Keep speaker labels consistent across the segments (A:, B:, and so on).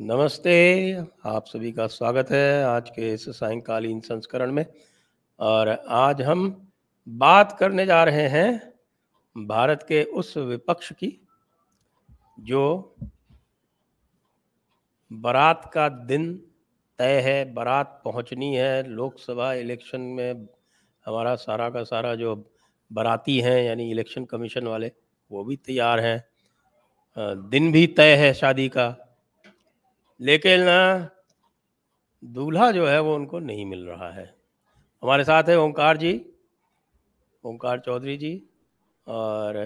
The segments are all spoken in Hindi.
A: नमस्ते, आप सभी का स्वागत है आज के इस सायंकालीन संस्करण में। और आज हम बात करने जा रहे हैं भारत के उस विपक्ष की जो बारात का दिन तय है, बारात पहुंचनी है। लोकसभा इलेक्शन में हमारा सारा का सारा जो बाराती हैं यानी इलेक्शन कमीशन वाले वो भी तैयार हैं। दिन भी तय है शादी का, लेकिन दूल्हा जो है वो उनको नहीं मिल रहा है। हमारे साथ है ओंकार जी, ओंकार चौधरी जी और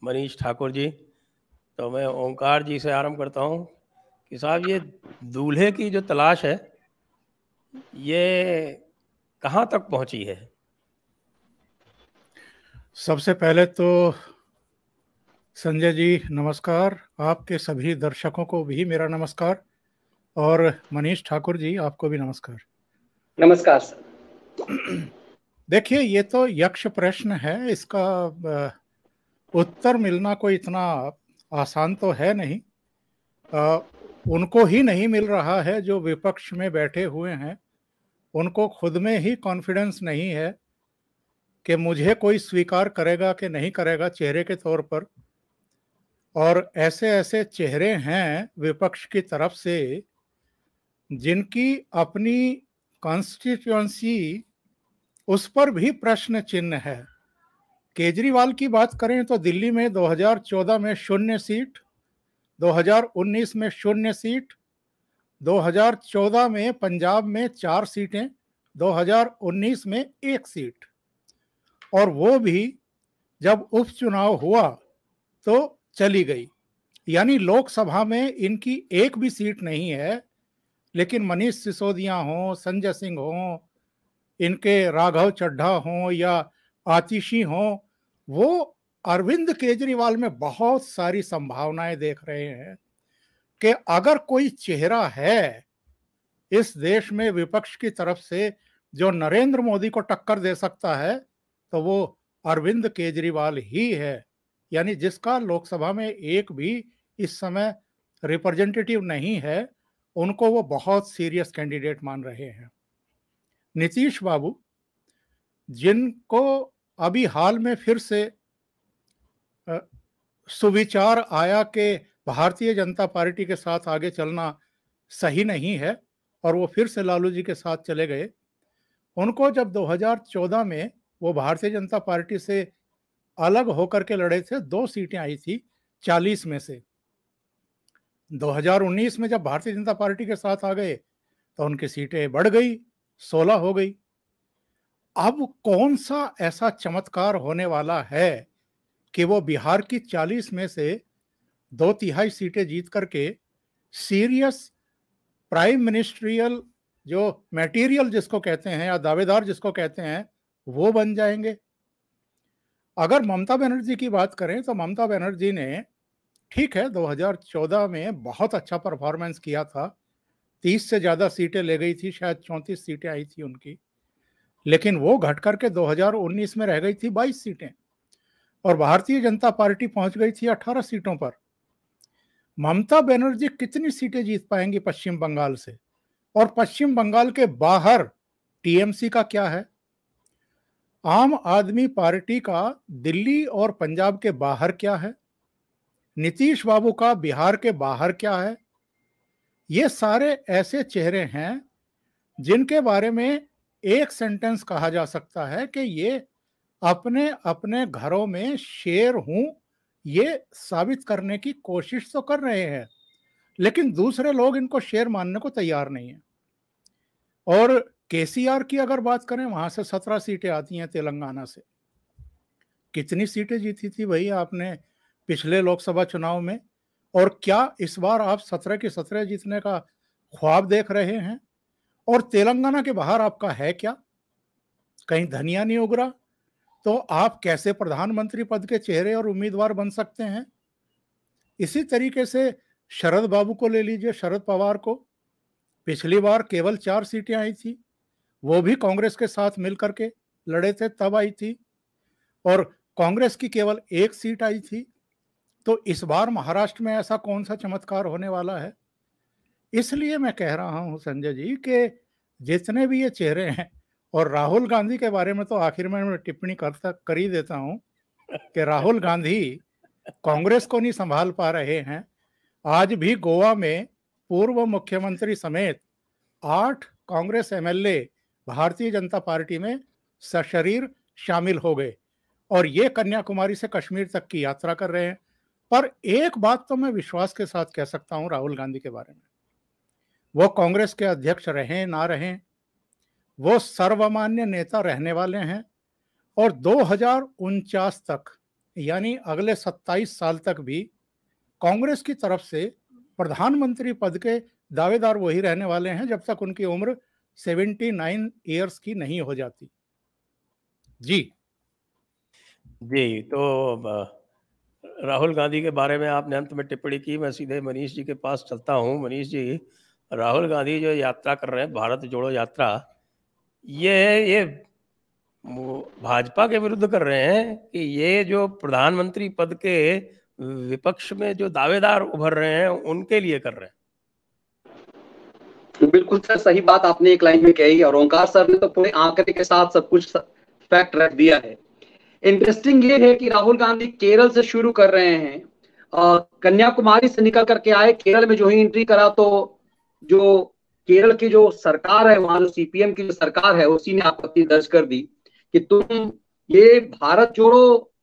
A: मनीष ठाकुर जी। तो मैं ओंकार जी से आरंभ करता हूँ कि साहब ये दूल्हे की जो तलाश है ये कहाँ तक पहुँची है?
B: सबसे पहले तो संजय जी नमस्कार, आपके सभी दर्शकों को भी मेरा नमस्कार और मनीष ठाकुर जी आपको भी नमस्कार।
C: नमस्कार सर।
B: देखिए, ये तो यक्ष प्रश्न है, इसका उत्तर मिलना कोई इतना आसान तो है नहीं। उनको ही नहीं मिल रहा है जो विपक्ष में बैठे हुए हैं। उनको खुद में ही कॉन्फिडेंस नहीं है कि मुझे कोई स्वीकार करेगा कि नहीं करेगा चेहरे के तौर पर। और ऐसे ऐसे चेहरे हैं विपक्ष की तरफ से जिनकी अपनी कॉन्स्टिट्यूएंसी उस पर भी प्रश्न चिन्ह है। केजरीवाल की बात करें तो दिल्ली में 2014 में 0 सीट, 2019 में 0 सीट, 2014 में पंजाब में 4 सीटें, 2019 में 1 सीट। और वो भी जब उपचुनाव हुआ तो चली गई। यानी लोकसभा में इनकी एक भी सीट नहीं है। लेकिन मनीष सिसोदिया हों, संजय सिंह हों, इनके राघव चड्ढा हों या आतिशी हों, वो अरविंद केजरीवाल में बहुत सारी संभावनाएं देख रहे हैं कि अगर कोई चेहरा है इस देश में विपक्ष की तरफ से जो नरेंद्र मोदी को टक्कर दे सकता है तो वो अरविंद केजरीवाल ही है। यानी जिसका लोकसभा में एक भी इस समय रिप्रेजेंटेटिव नहीं है, उनको वो बहुत सीरियस कैंडिडेट मान रहे हैं। नीतीश बाबू, जिनको अभी हाल में फिर से सुविचार आया कि भारतीय जनता पार्टी के साथ आगे चलना सही नहीं है और वो फिर से लालू जी के साथ चले गए। उनको जब 2014 में वो भारतीय जनता पार्टी से अलग होकर के लड़े थे, 2 सीटें आई थी 40 में से। 2019 में जब भारतीय जनता पार्टी के साथ आ गए तो उनकी सीटें बढ़ गई, 16 हो गई। अब कौन सा ऐसा चमत्कार होने वाला है कि वो बिहार की 40 में से 2/3 सीटें जीत करके सीरियस प्राइम मिनिस्ट्रियल जो मटेरियल जिसको कहते हैं या दावेदार जिसको कहते हैं वो बन जाएंगे। अगर ममता बनर्जी की बात करें तो ममता बनर्जी ने ठीक है 2014 में बहुत अच्छा परफॉर्मेंस किया था, 30 से ज्यादा सीटें ले गई थी, शायद 34 सीटें आई थी उनकी। लेकिन वो घट करके 2019 में रह गई थी 22 सीटें और भारतीय जनता पार्टी पहुंच गई थी 18 सीटों पर। ममता बनर्जी कितनी सीटें जीत पाएंगी पश्चिम बंगाल से? और पश्चिम बंगाल के बाहर टीएमसी का क्या है? आम आदमी पार्टी का दिल्ली और पंजाब के बाहर क्या है? नीतीश बाबू का बिहार के बाहर क्या है? ये सारे ऐसे चेहरे हैं जिनके बारे में एक सेंटेंस कहा जा सकता है कि ये अपने अपने घरों में शेर हूं, ये साबित करने की कोशिश तो कर रहे हैं, लेकिन दूसरे लोग इनको शेर मानने को तैयार नहीं है। और केसीआर की अगर बात करें, वहां से 17 सीटें आती हैं तेलंगाना से। कितनी सीटें जीती थी भाई आपने पिछले लोकसभा चुनाव में? और क्या इस बार आप 17 की 17 जीतने का ख्वाब देख रहे हैं? और तेलंगाना के बाहर आपका है क्या? कहीं धनिया नहीं उगरा? तो आप कैसे प्रधानमंत्री पद के चेहरे और उम्मीदवार बन सकते हैं? इसी तरीके से शरद बाबू को ले लीजिए, शरद पवार को। पिछली बार केवल 4 सीटें आई थी, वो भी कांग्रेस के साथ मिलकर के लड़े थे तब आई थी, और कांग्रेस की केवल 1 सीट आई थी। तो इस बार महाराष्ट्र में ऐसा कौन सा चमत्कार होने वाला है इसलिए मैं कह रहा हूं संजय जी कि जितने भी ये चेहरे हैं, और राहुल गांधी के बारे में तो आखिर में मैं टिप्पणी कर ही देता हूं कि राहुल गांधी कांग्रेस को नहीं संभाल पा रहे हैं। आज भी गोवा में पूर्व मुख्यमंत्री समेत 8 कांग्रेस एमएलए भारतीय जनता पार्टी में सशरीर शामिल हो गए, और ये कन्याकुमारी से कश्मीर तक की यात्रा कर रहे हैं। पर एक बात तो मैं विश्वास के साथ कह सकता हूं राहुल गांधी के बारे में, वो कांग्रेस के अध्यक्ष रहें ना रहें, वो सर्वमान्य नेता रहने वाले हैं, और 2049 तक यानी अगले 27 साल तक भी कांग्रेस की तरफ से प्रधानमंत्री पद के दावेदार वही रहने वाले हैं जब तक उनकी उम्र 79 ईयर्स की नहीं हो जाती। जी
A: जी, तो राहुल गांधी के बारे में आपने अंत में टिप्पणी की, मैं सीधे मनीष जी के पास चलता हूँ। मनीष जी, राहुल गांधी जो यात्रा कर रहे हैं, भारत जोड़ो यात्रा, ये भाजपा के विरुद्ध कर रहे हैं कि ये जो प्रधानमंत्री पद के विपक्ष में जो दावेदार उभर रहे हैं उनके लिए कर रहे हैं?
C: बिल्कुल सर, सही बात आपने एक लाइन में कही, और ओंकार सर ने तो पूरे आंकड़े के साथ सब कुछ फैक्ट रख दिया है। इंटरेस्टिंग ये है कि राहुल गांधी केरल से शुरू कर रहे हैं, और कन्याकुमारी से निकल करके आए, केरल में जो ही एंट्री करा तो जो केरल की जो सरकार है, वहां जो सीपीएम की जो सरकार है, उसी ने आपत्ति दर्ज कर दी कि तुम ये भारत जोड़ो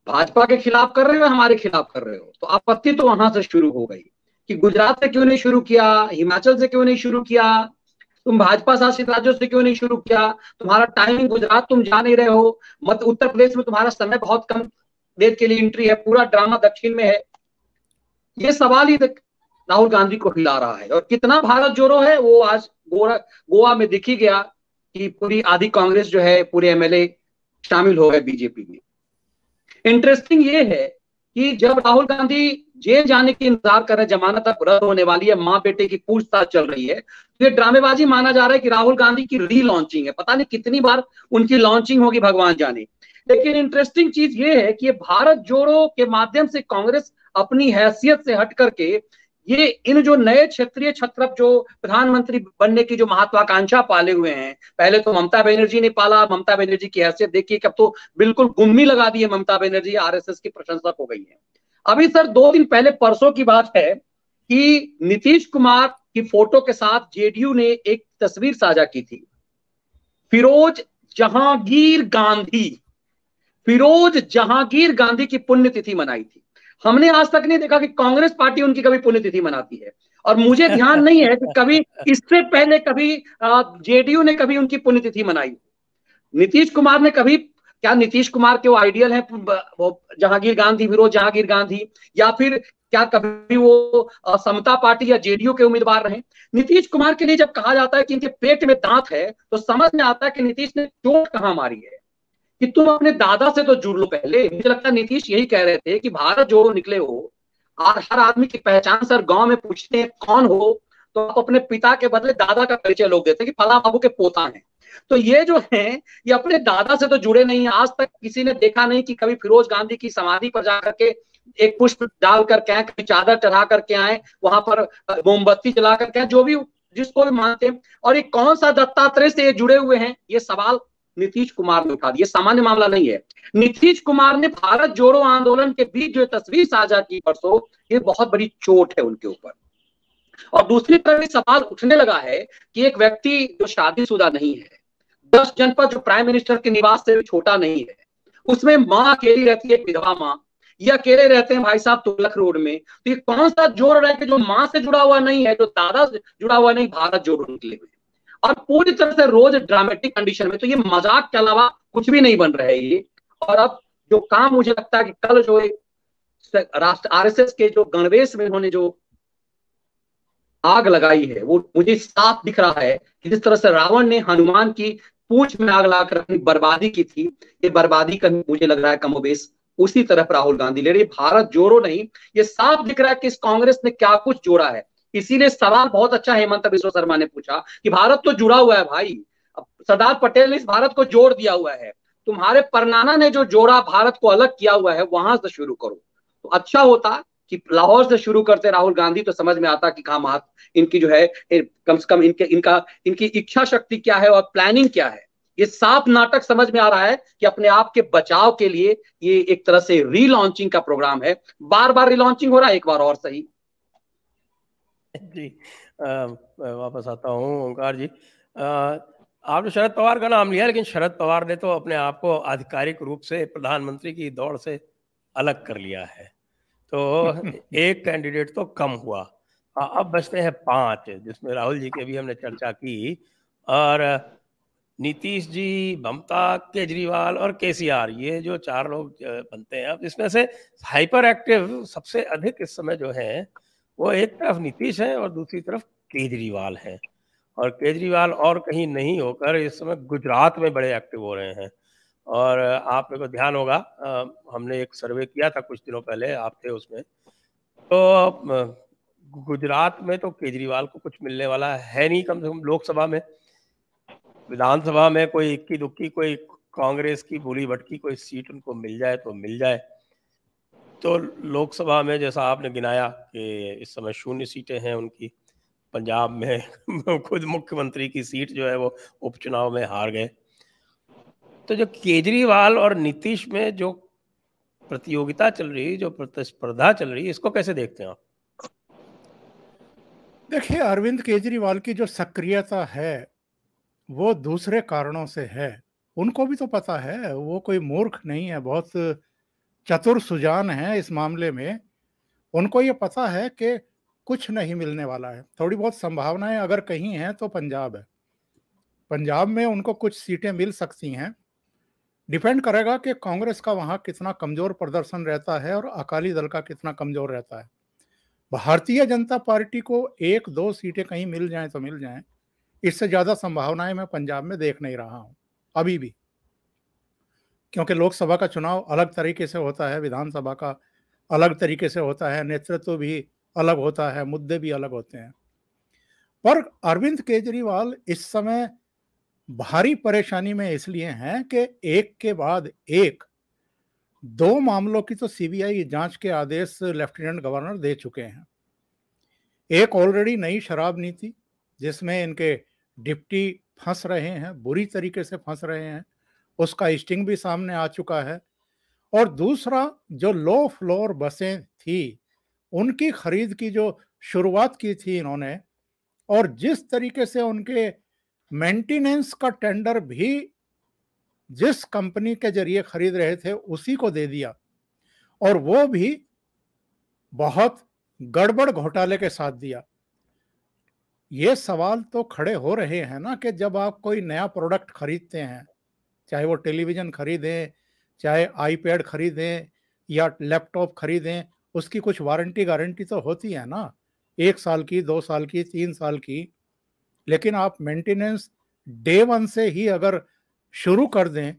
C: भाजपा के खिलाफ कर रहे हो, हमारे खिलाफ कर रहे हो। तो आपत्ति तो वहां से शुरू हो गई कि गुजरात से क्यों नहीं शुरू किया, हिमाचल से क्यों नहीं शुरू किया, तुम भाजपा शासित राज्यों से क्यों नहीं शुरू किया, तुम्हारा टाइमिंग गुजरात तुम जा नहीं रहे हो, मध्य उत्तर प्रदेश में तुम्हारा समय बहुत कम देर के लिए एंट्री है, पूरा ड्रामा दक्षिण में है। ये सवाल ही राहुल गांधी को हिला रहा है। और कितना भारत जोड़ो है वो आज गोवा में दिख ही गया कि पूरी आधी कांग्रेस जो है, पूरे एमएलए शामिल हो गए बीजेपी में। इंटरेस्टिंग ये है कि जब राहुल गांधी जेल जाने की इंतजार कर रहे हैं, जमानत अब रद्द होने वाली है, मां बेटे की पूछताछ चल रही है, तो ये ड्रामेबाजी माना जा रहा है कि राहुल गांधी की री लॉन्चिंग है। पता नहीं कितनी बार उनकी लॉन्चिंग होगी, भगवान जाने। लेकिन इंटरेस्टिंग चीज ये है कि भारत जोड़ो के माध्यम से कांग्रेस अपनी हैसियत से हट करके ये इन जो नए क्षेत्रीय छत्रप जो प्रधानमंत्री बनने की जो महत्वाकांक्षा पाले हुए हैं, पहले तो ममता बनर्जी ने पाला, ममता बनर्जी की हैसियत देखिए कि अब तो बिल्कुल गुम्मी लगा दी है ममता बनर्जी, आरएसएस की प्रशंसक हो गई है। अभी सर 2 दिन पहले, परसों की बात है कि नीतीश कुमार की फोटो के साथ जेडीयू ने एक तस्वीर साझा की थी। फिरोज जहांगीर गांधी की पुण्यतिथि मनाई थी। हमने आज तक नहीं देखा कि कांग्रेस पार्टी उनकी कभी पुण्यतिथि मनाती है, और मुझे ध्यान नहीं है कि कभी इससे पहले कभी जेडीयू ने कभी उनकी पुण्यतिथि मनाई। नीतीश कुमार ने कभी, क्या नीतीश कुमार के वो आइडियल है वो जहांगीर गांधी, फिरोज जहांगीर गांधी, या फिर क्या कभी वो समता पार्टी या जेडीयू के उम्मीदवार रहे? नीतीश कुमार के लिए जब कहा जाता है कि इनके पेट में दांत है, तो समझ में आता है कि नीतीश ने चोट कहां मारी है, कि तुम अपने दादा से तो जुड़ लो पहले। मुझे लगता है नीतीश यही कह रहे थे कि भारत जोड़ो निकले हो, और हर आदमी की पहचान सर गांव में पूछते हैं कौन हो, तो आप अपने पिता के बदले दादा का परिचय लोग देते हैं कि फला बाबू के पोता हैं। तो ये जो है, ये अपने दादा से तो जुड़े नहीं है। आज तक किसी ने देखा नहीं कि कभी फिरोज गांधी की समाधि पर जाकर के एक पुष्प डाल करके आए, कभी चादर चढ़ा करके आए, वहां पर मोमबत्ती जला करके आए, जो भी जिसको भी मानते हैं। और ये कौन सा दत्तात्रेय से ये जुड़े हुए हैं, ये सवाल नीतीश कुमार ने उठा दिया। सामान्य मामला नहीं है। नीतीश कुमार ने भारत जोड़ो आंदोलन के बीच जो तस्वीर साझा की परसों, ये बहुत बड़ी चोट है उनके ऊपर। और दूसरी तरफ सवाल उठने लगा है कि एक व्यक्ति जो शादीशुदा नहीं है, 10 जनपद जो प्राइम मिनिस्टर के निवास से भी छोटा नहीं है, उसमें माँ अकेली रहती है, विधवा माँ, ये अकेले रहते हैं भाई साहब तुगलक रोड में। तो ये कौन सा जोड़ रहा है कि जो माँ से जुड़ा हुआ नहीं है, जो दादा से जुड़ा हुआ नहीं, भारत जोड़ो निकले हुए, और पूरी तरह से रोज ड्रामेटिक कंडीशन में। तो ये मजाक के अलावा कुछ भी नहीं बन रहा है ये। और अब जो काम मुझे लगता है कि कल जो राष्ट्र आरएसएस के जो गणवेश में उन्होंने जो आग लगाई है, वो मुझे साफ दिख रहा है कि जिस तरह से रावण ने हनुमान की पूंछ में आग लगाकर अपनी बर्बादी की थी, ये बर्बादी का मुझे लग रहा है कमोबेश उसी तरफ राहुल गांधी ले रही। भारत जोड़ो नहीं, ये साफ दिख रहा है कि इस कांग्रेस ने क्या कुछ जोड़ा है। इसीलिए सवाल बहुत अच्छा हेमंत बिश्व शर्मा ने पूछा कि भारत तो जुड़ा हुआ है भाई, सरदार पटेल ने इस भारत को जोड़ दिया हुआ है, तुम्हारे परनाना ने जो जोड़ा, भारत को अलग किया हुआ है, वहां से शुरू करो तो अच्छा होता। कि लाहौर से शुरू करते राहुल गांधी तो समझ में आता कि कहाँ इनकी जो है कम से कम इनकी इच्छा शक्ति क्या है और प्लानिंग क्या है। ये साफ नाटक समझ में आ रहा है कि अपने आप के बचाव के लिए ये एक तरह से रीलॉन्चिंग का प्रोग्राम है। बार बार रीलॉन्चिंग हो रहा है, एक बार और सही।
A: जी वापस आता हूँ ओंकार जी। आपने शरद पवार का नाम लिया, लेकिन शरद पवार ने तो अपने आप को आधिकारिक रूप से प्रधानमंत्री की दौड़ से अलग कर लिया है, तो एक कैंडिडेट तो कम हुआ। अब बचते हैं 5, जिसमें राहुल जी की भी हमने चर्चा की, और नीतीश जी, ममता, केजरीवाल और केसीआर, ये जो 4 लोग बनते हैं। अब इसमें से हाइपर एक्टिव सबसे अधिक इस समय जो है वो एक तरफ नीतीश है और दूसरी तरफ केजरीवाल है, और केजरीवाल और कहीं नहीं होकर इस समय गुजरात में बड़े एक्टिव हो रहे हैं। और आप मेरे को ध्यान होगा, हमने एक सर्वे किया था कुछ दिनों पहले, आप थे उसमें, तो गुजरात में तो केजरीवाल को कुछ मिलने वाला है नहीं, कम से कम लोकसभा में। विधानसभा में कोई इक्की दुक्की कोई कांग्रेस की भूली भटकी कोई सीट उनको मिल जाए तो मिल जाए। तो लोकसभा में जैसा आपने गिनाया कि इस समय 0 सीटें हैं उनकी। पंजाब में खुद मुख्यमंत्री की सीट जो है वो उपचुनाव में हार गए। तो जो केजरीवाल और नीतीश में जो प्रतियोगिता चल रही, जो प्रतिस्पर्धा चल रही, इसको कैसे देखते हैं आप?
B: देखिए, अरविंद केजरीवाल की जो सक्रियता है वो दूसरे कारणों से है। उनको भी तो पता है, वो कोई मूर्ख नहीं है, बहुत चतुर सुजान है इस मामले में। उनको ये पता है कि कुछ नहीं मिलने वाला है। थोड़ी बहुत संभावनाएं अगर कहीं हैं तो पंजाब है। पंजाब में उनको कुछ सीटें मिल सकती हैं। डिपेंड करेगा कि कांग्रेस का वहां कितना कमजोर प्रदर्शन रहता है और अकाली दल का कितना कमजोर रहता है। भारतीय जनता पार्टी को 1-2 सीटें कहीं मिल जाएं तो मिल जाएं, इससे ज्यादा संभावनाएं मैं पंजाब में देख नहीं रहा हूं अभी भी, क्योंकि लोकसभा का चुनाव अलग तरीके से होता है, विधानसभा का अलग तरीके से होता है, नेतृत्व भी अलग होता है, मुद्दे भी अलग होते हैं। पर अरविंद केजरीवाल इस समय भारी परेशानी में इसलिए हैं कि एक के बाद एक 2 मामलों की तो सीबीआई जांच के आदेश लेफ्टिनेंट गवर्नर दे चुके हैं। एक ऑलरेडी नई शराब नीति, जिसमें इनके डिप्टी फंस रहे हैं, बुरी तरीके से फंस रहे हैं, उसका स्टिंग भी सामने आ चुका है। और दूसरा, जो लो फ्लोर बसें थी, उनकी खरीद की जो शुरुआत की थी इन्होंने, और जिस तरीके से उनके मेंटेनेंस का टेंडर भी जिस कंपनी के जरिए खरीद रहे थे उसी को दे दिया, और वो भी बहुत गड़बड़ घोटाले के साथ दिया। ये सवाल तो खड़े हो रहे हैं ना कि जब आप कोई नया प्रोडक्ट खरीदते हैं, चाहे वो टेलीविजन खरीदें, चाहे आईपैड खरीदें या लैपटॉप खरीदें, उसकी कुछ वारंटी गारंटी तो होती है ना, 1 साल की, 2 साल की, 3 साल की। लेकिन आप मेंटेनेंस डे 1 से ही अगर शुरू कर दें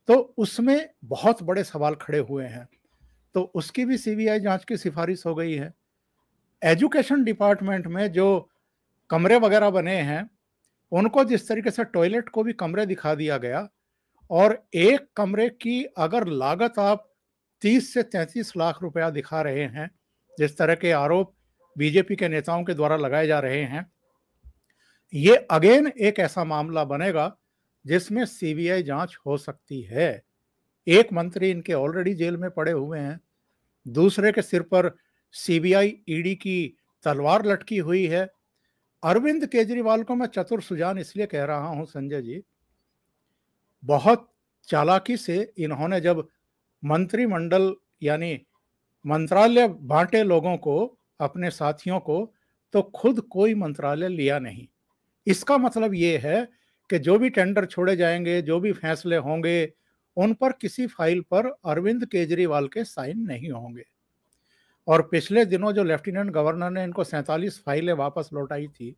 B: तो उसमें बहुत बड़े सवाल खड़े हुए हैं। तो उसकी भी सीबीआई जांच की सिफारिश हो गई है। एजुकेशन डिपार्टमेंट में जो कमरे वगैरह बने हैं, उनको जिस तरीके से टॉयलेट को भी कमरे दिखा दिया गया, और एक कमरे की अगर लागत आप 30 से 33 लाख रुपया दिखा रहे हैं, जिस तरह के आरोप बीजेपी के नेताओं के द्वारा लगाए जा रहे हैं, ये अगेन एक ऐसा मामला बनेगा जिसमें सीबीआई जांच हो सकती है। एक मंत्री इनके ऑलरेडी जेल में पड़े हुए हैं, दूसरे के सिर पर सीबीआई ईडी की तलवार लटकी हुई है। अरविंद केजरीवाल को मैं चतुर सुजान इसलिए कह रहा हूं संजय जी, बहुत चालाकी से इन्होंने जब मंत्रिमंडल यानी मंत्रालय बांटे लोगों को, अपने साथियों को, तो खुद कोई मंत्रालय लिया नहीं। इसका मतलब ये है कि जो भी टेंडर छोड़े जाएंगे, जो भी फैसले होंगे, उन पर किसी फाइल पर अरविंद केजरीवाल के साइन नहीं होंगे। और पिछले दिनों जो लेफ्टिनेंट गवर्नर ने इनको 47 फाइलें वापस लौटाई थी,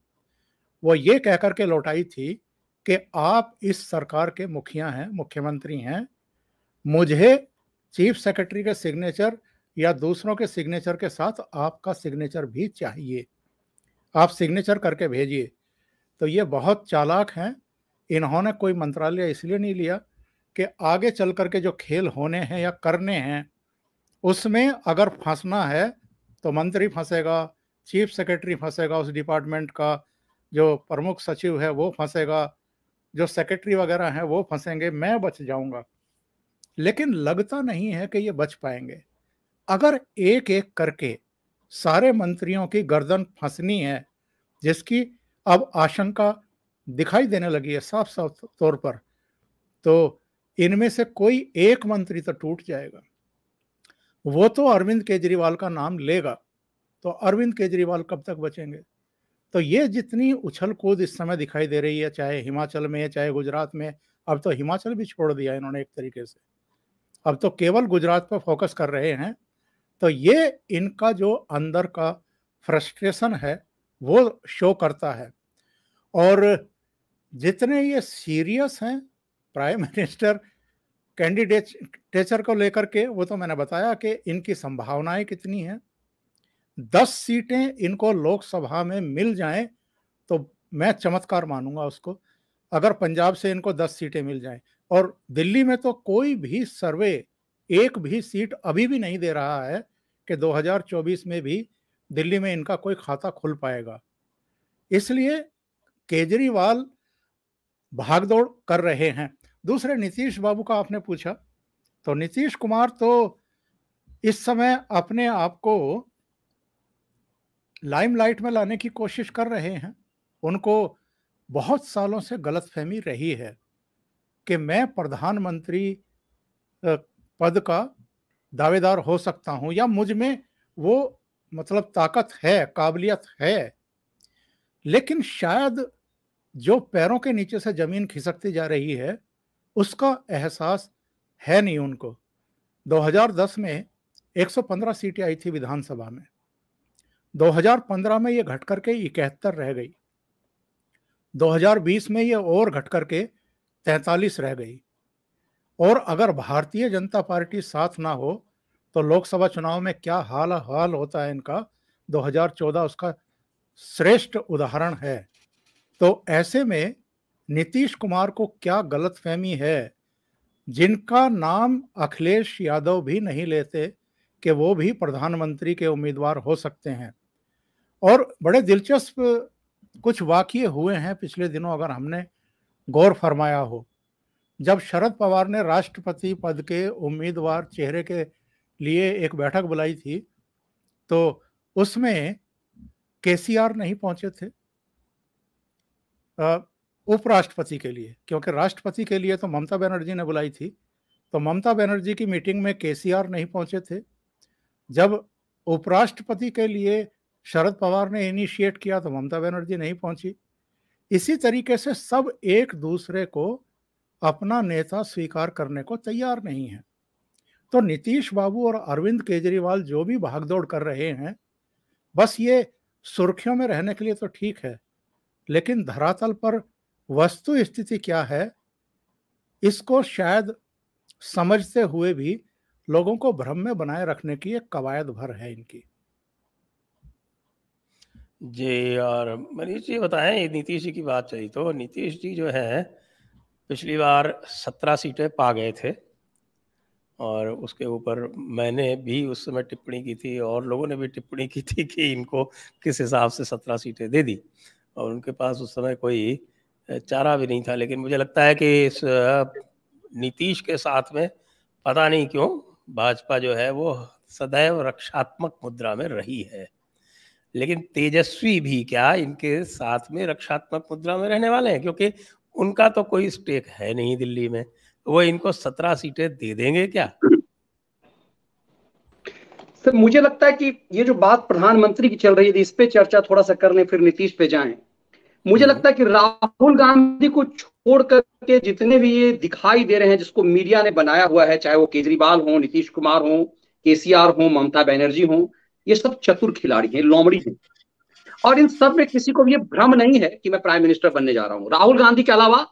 B: वो ये कह करके लौटाई थी कि आप इस सरकार के मुखिया हैं, मुख्यमंत्री हैं, मुझे चीफ सेक्रेटरी के सिग्नेचर या दूसरों के सिग्नेचर के साथ आपका सिग्नेचर भी चाहिए, आप सिग्नेचर करके भेजिए। तो ये बहुत चालाक हैं। इन्होंने कोई मंत्रालय इसलिए नहीं लिया कि आगे चल करके जो खेल होने हैं या करने हैं, उसमें अगर फंसना है तो मंत्री फंसेगा, चीफ सेक्रेटरी फंसेगा, उस डिपार्टमेंट का जो प्रमुख सचिव है वो फंसेगा, जो सेक्रेटरी वगैरह हैं वो फंसेंगे, मैं बच जाऊंगा। लेकिन लगता नहीं है कि ये बच पाएंगे। अगर एक एक करके सारे मंत्रियों की गर्दन फंसनी है, जिसकी अब आशंका दिखाई देने लगी है साफ साफ तौर पर, तो इनमें से कोई एक मंत्री तो टूट जाएगा। वो तो अरविंद केजरीवाल का नाम लेगा, तो अरविंद केजरीवाल कब तक बचेंगे? तो ये जितनी उछल कूद इस समय दिखाई दे रही है, चाहे हिमाचल में, चाहे गुजरात में, अब तो हिमाचल भी छोड़ दिया इन्होंने एक तरीके से, अब तो केवल गुजरात पर फोकस कर रहे हैं। तो ये इनका जो अंदर का फ्रस्ट्रेशन है वो शो करता है। और जितने ये सीरियस हैं प्राइम मिनिस्टर कैंडिडेचर को लेकर के, वो तो मैंने बताया कि इनकी संभावनाएं कितनी हैं। 10 सीटें इनको लोकसभा में मिल जाएं तो मैं चमत्कार मानूंगा उसको, अगर पंजाब से इनको 10 सीटें मिल जाएं। और दिल्ली में तो कोई भी सर्वे एक भी सीट अभी भी नहीं दे रहा है कि 2024 में भी दिल्ली में इनका कोई खाता खुल पाएगा। इसलिए केजरीवाल भागदौड़ कर रहे हैं। दूसरे नीतीश बाबू का आपने पूछा, तो नीतीश कुमार तो इस समय अपने आप को लाइमलाइट में लाने की कोशिश कर रहे हैं। उनको बहुत सालों से गलतफहमी रही है कि मैं प्रधानमंत्री पद का दावेदार हो सकता हूं, या मुझ में वो मतलब ताकत है, काबिलियत है। लेकिन शायद जो पैरों के नीचे से जमीन खिसकती जा रही है उसका एहसास है नहीं उनको। 2010 में 115 सीटें आई थी विधानसभा में, 2015 में ये घट करके 71 रह गई, 2020 में ये और घट करके 43 रह गई। और अगर भारतीय जनता पार्टी साथ ना हो तो लोकसभा चुनाव में क्या हाल होता है इनका, 2014 उसका श्रेष्ठ उदाहरण है। तो ऐसे में नीतीश कुमार को क्या गलतफहमी है, जिनका नाम अखिलेश यादव भी नहीं लेते, कि वो भी प्रधानमंत्री के उम्मीदवार हो सकते हैं। और बड़े दिलचस्प कुछ वाकये हुए हैं पिछले दिनों, अगर हमने गौर फरमाया हो। जब शरद पवार ने राष्ट्रपति पद के उम्मीदवार चेहरे के लिए एक बैठक बुलाई थी, तो उसमें केसीआर नहीं पहुंचे थे उपराष्ट्रपति के लिए, क्योंकि राष्ट्रपति के लिए तो ममता बनर्जी ने बुलाई थी। तो ममता बनर्जी की मीटिंग में केसीआर नहीं पहुंचे थे। जब उपराष्ट्रपति के लिए शरद पवार ने इनिशिएट किया तो ममता बनर्जी नहीं पहुंची। इसी तरीके से सब एक दूसरे को अपना नेता स्वीकार करने को तैयार नहीं है। तो नीतीश बाबू और अरविंद केजरीवाल जो भी भागदौड़ कर रहे हैं, बस ये सुर्खियों में रहने के लिए तो ठीक है, लेकिन धरातल पर वस्तु स्थिति क्या है इसको शायद समझते हुए भी लोगों को भ्रम में बनाए रखने की एक कवायद भर है इनकी।
A: जी, और मनीष जी बताएं, नीतीश जी की बात चली तो नीतीश जी जो है पिछली बार 17 सीटें पा गए थे, और उसके ऊपर मैंने भी उस समय टिप्पणी की थी और लोगों ने भी टिप्पणी की थी कि इनको किस हिसाब से 17 सीटें दे दी, और उनके पास उस समय कोई चारा भी नहीं था। लेकिन मुझे लगता है कि इस नीतीश के साथ में पता नहीं क्यों भाजपा जो है वो सदैव रक्षात्मक मुद्रा में रही है। लेकिन तेजस्वी भी क्या इनके साथ में रक्षात्मक मुद्रा में रहने वाले हैं, क्योंकि उनका तो कोई स्टेक है नहीं दिल्ली में, वो इनको 17 सीटें दे देंगे क्या?
C: सर मुझे लगता है कि ये जो बात प्रधानमंत्री की चल रही है, इस पे चर्चा थोड़ा सा कर लें फिर नीतीश पे जाएं। मुझे लगता है कि राहुल गांधी को छोड़ करके जितने भी ये दिखाई दे रहे हैं जिसको मीडिया ने बनाया हुआ है, चाहे वो केजरीवाल हो, नीतीश कुमार हो, केसीआर हो, ममता बनर्जी हो, ये सब चतुर खिलाड़ी हैं, लोमड़ी हैं। और इन सब में किसी को भी ये भ्रम नहीं है कि मैं प्राइम मिनिस्टर बनने जा रहा हूं। राहुल गांधी के अलावा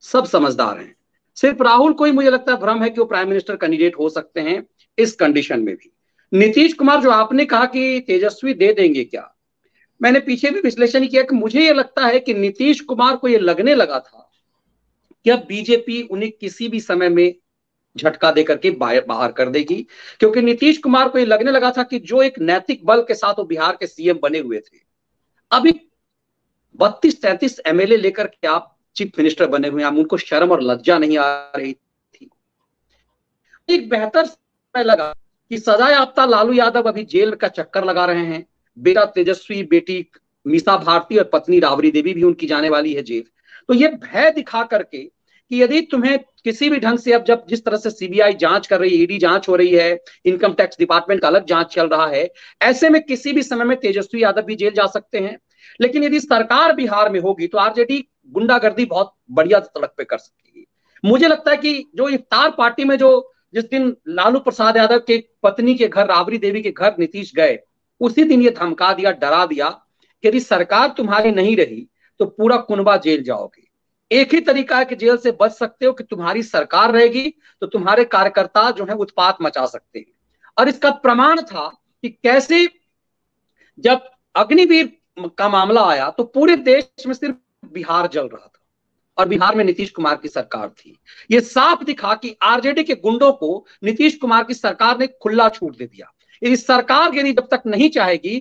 C: सब समझदार हैं। सिर्फ राहुल को ही मुझे लगता है भ्रम है कि वो प्राइम मिनिस्टर कैंडिडेट हो सकते हैं इस कंडीशन में भी। नीतीश कुमार जो आपने कहा कि तेजस्वी दे देंगे क्या, मैंने पीछे भी विश्लेषण किया कि मुझे ये लगता है कि नीतीश कुमार को ये लगने लगा था कि अब बीजेपी उन्हें किसी भी समय में झटका देकर के बाहर कर देगी। क्योंकि नीतीश कुमार को ये लगने लगा था कि जो एक नैतिक बल के साथ वो बिहार के सीएम बने हुए थे, अभी 32-33 एमएलए लेकर के आप चीफ मिनिस्टर बने हुए हैं, उनको शर्म और लज्जा नहीं आ रही थी। एक बेहतर समय लगा कि सजायाफ्ता लालू यादव अभी जेल का चक्कर लगा रहे हैं, बेटा तेजस्वी, बेटी मीसा भारती और पत्नी राबड़ी देवी भी उनकी जाने वाली है जेल। तो ये भय दिखा करके कि यदि तुम्हें किसी भी ढंग से, अब जब जिस तरह से सीबीआई जांच कर रही है, ईडी जांच हो रही है, इनकम टैक्स डिपार्टमेंट का अलग जांच चल रहा है, ऐसे में किसी भी समय में तेजस्वी यादव भी जेल जा सकते हैं। लेकिन यदि सरकार बिहार में होगी तो आरजेडी गुंडागर्दी बहुत बढ़िया सड़क पे कर सकेगी। मुझे लगता है कि जो इफ्तार पार्टी में जो जिस दिन लालू प्रसाद यादव के पत्नी के घर, राबड़ी देवी के घर नीतीश गए, उसी दिन ये धमका दिया, डरा दिया कि यदि सरकार तुम्हारी नहीं रही तो पूरा कुनबा जेल जाओगे। एक ही तरीका है कि जेल से बच सकते हो कि तुम्हारी सरकार रहेगी तो तुम्हारे कार्यकर्ता जो है उत्पात मचा सकते हैं। और इसका प्रमाण था कि कैसे जब अग्निवीर का मामला आया तो पूरे देश में सिर्फ बिहार जल रहा था और बिहार में नीतीश कुमार की सरकार थी। ये साफ दिखा कि आरजेडी के गुंडों को नीतीश कुमार की सरकार ने खुला छूट दे दिया। यदि सरकार यदि जब तक नहीं चाहेगी,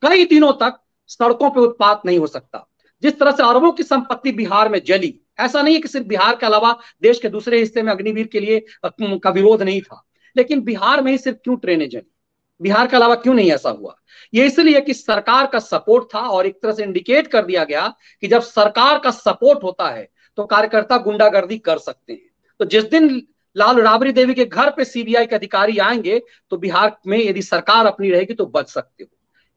C: कई दिनों तक सड़कों पर उत्पात नहीं हो सकता। जिस तरह से अरबों की संपत्ति बिहार में जली, ऐसा नहीं है कि सिर्फ बिहार के अलावा देश के दूसरे हिस्से में अग्निवीर के लिए का विरोध नहीं था, लेकिन बिहार में ही सिर्फ क्यों ट्रेनें जली, बिहार के अलावा क्यों नहीं ऐसा हुआ? ये इसलिए कि सरकार का सपोर्ट था और एक तरह से इंडिकेट कर दिया गया कि जब सरकार का सपोर्ट होता है तो कार्यकर्ता गुंडागर्दी कर सकते हैं। तो जिस दिन लाल राबड़ी देवी के घर पे सीबीआई के अधिकारी आएंगे तो बिहार में यदि सरकार अपनी रहेगी तो बच सकते हो।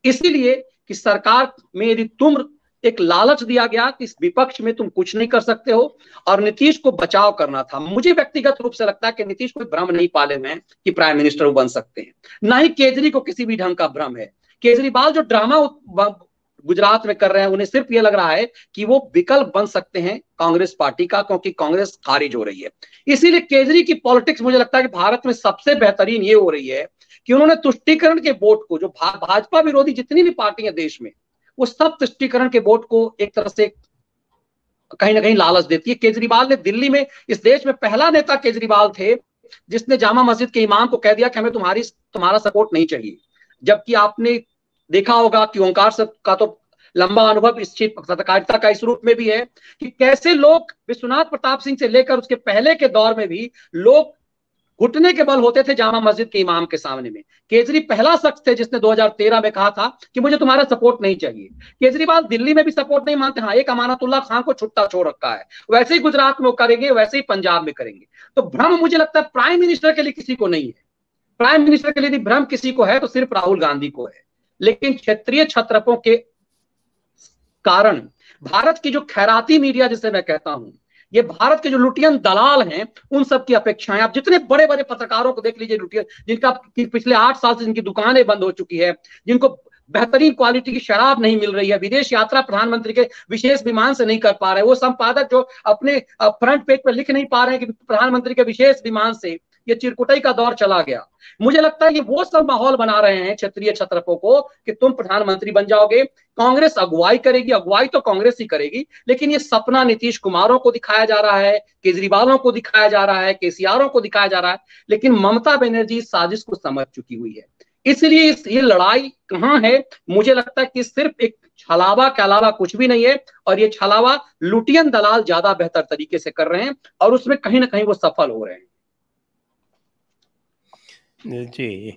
C: इसीलिए कि सरकार में यदि तुम एक लालच दिया गया कि इस विपक्ष में तुम कुछ नहीं कर सकते हो और नीतीश को बचाव करना था। मुझे व्यक्तिगत रूप से लगता है कि नीतीश को भ्रम नहीं पाले हुए हैं कि प्राइम मिनिस्टर वो बन सकते हैं, ना ही केजरी को किसी भी ढंग का भ्रम है। केजरीवाल जो ड्रामा गुजरात में कर रहे हैं, उन्हें सिर्फ ये लग रहा है कि वो विकल्प बन सकते हैं कांग्रेस पार्टी का, क्योंकि कांग्रेस खारिज हो रही है। इसीलिए केजरी की पॉलिटिक्स मुझे लगता है कि भारत में सबसे बेहतरीन ये हो रही है कि उन्होंने तुष्टीकरण के वोट को, जो भाजपा विरोधी जितनी भी पार्टियां देश में, वो सब तुष्टीकरण के वोट को एक तरह से कहीं ना कहीं लालच देती है। केजरीवाल ने दिल्ली में, इस देश में पहला नेता केजरीवाल थे जिसने जामा मस्जिद के इमाम को कह दिया कि हमें तुम्हारा सपोर्ट नहीं चाहिए। जबकि आपने देखा होगा कि ओंकार का तो लंबा अनुभव इस पत्रकारिता का इस रूप में भी है कि कैसे लोग विश्वनाथ प्रताप सिंह से लेकर उसके पहले के दौर में भी लोग घुटने के बल होते थे जामा मस्जिद के इमाम के सामने में। केजरी पहला शख्स थे जिसने 2013 में कहा था कि मुझे तुम्हारा सपोर्ट नहीं चाहिए। केजरीवाल दिल्ली में भी सपोर्ट नहीं मानते। हाँ, एक अमानतुल्लाह खान को छुट्टा छोड़ रखा है, वैसे ही गुजरात में वो करेंगे, वैसे ही पंजाब में करेंगे। तो भ्रम मुझे लगता है प्राइम मिनिस्टर के लिए किसी को नहीं है। प्राइम मिनिस्टर के लिए यदि भ्रम किसी को है तो सिर्फ राहुल गांधी को है। लेकिन क्षेत्रीय छत्रपों के कारण भारत की जो खैराती मीडिया जिसे मैं कहता हूं, ये भारत के जो लुटियन दलाल हैं, उन सब की अपेक्षाएं, आप जितने बड़े बड़े पत्रकारों को देख लीजिए, लुटियन जिनका पिछले 8 साल से जिनकी दुकानें बंद हो चुकी है, जिनको बेहतरीन क्वालिटी की शराब नहीं मिल रही है, विदेश यात्रा प्रधानमंत्री के विशेष विमान से नहीं कर पा रहे, वो संपादक जो अपने फ्रंट पेज पर लिख नहीं पा रहे हैं कि प्रधानमंत्री के विशेष विमान से, ये चिरकुटाई का दौर चला गया। मुझे लगता है कि वो सब माहौल बना रहे हैं क्षेत्रीय छत्रपों को कि तुम प्रधानमंत्री बन जाओगे, कांग्रेस अगुवाई करेगी, अगुवाई तो कांग्रेस ही करेगी, लेकिन ये सपना नीतीश कुमारों को दिखाया जा रहा है, केजरीवालों को दिखाया जा रहा है, केसीआरों को दिखाया जा रहा है, लेकिन ममता बनर्जी साजिश को समझ चुकी हुई है। इसलिए ये लड़ाई कहां है? मुझे लगता है कि सिर्फ एक छलावा के अलावा कुछ भी नहीं है, और ये छलावा लुटियन दलाल ज्यादा बेहतर तरीके से कर रहे हैं और उसमें कहीं ना कहीं वो सफल हो रहे हैं।
A: जी,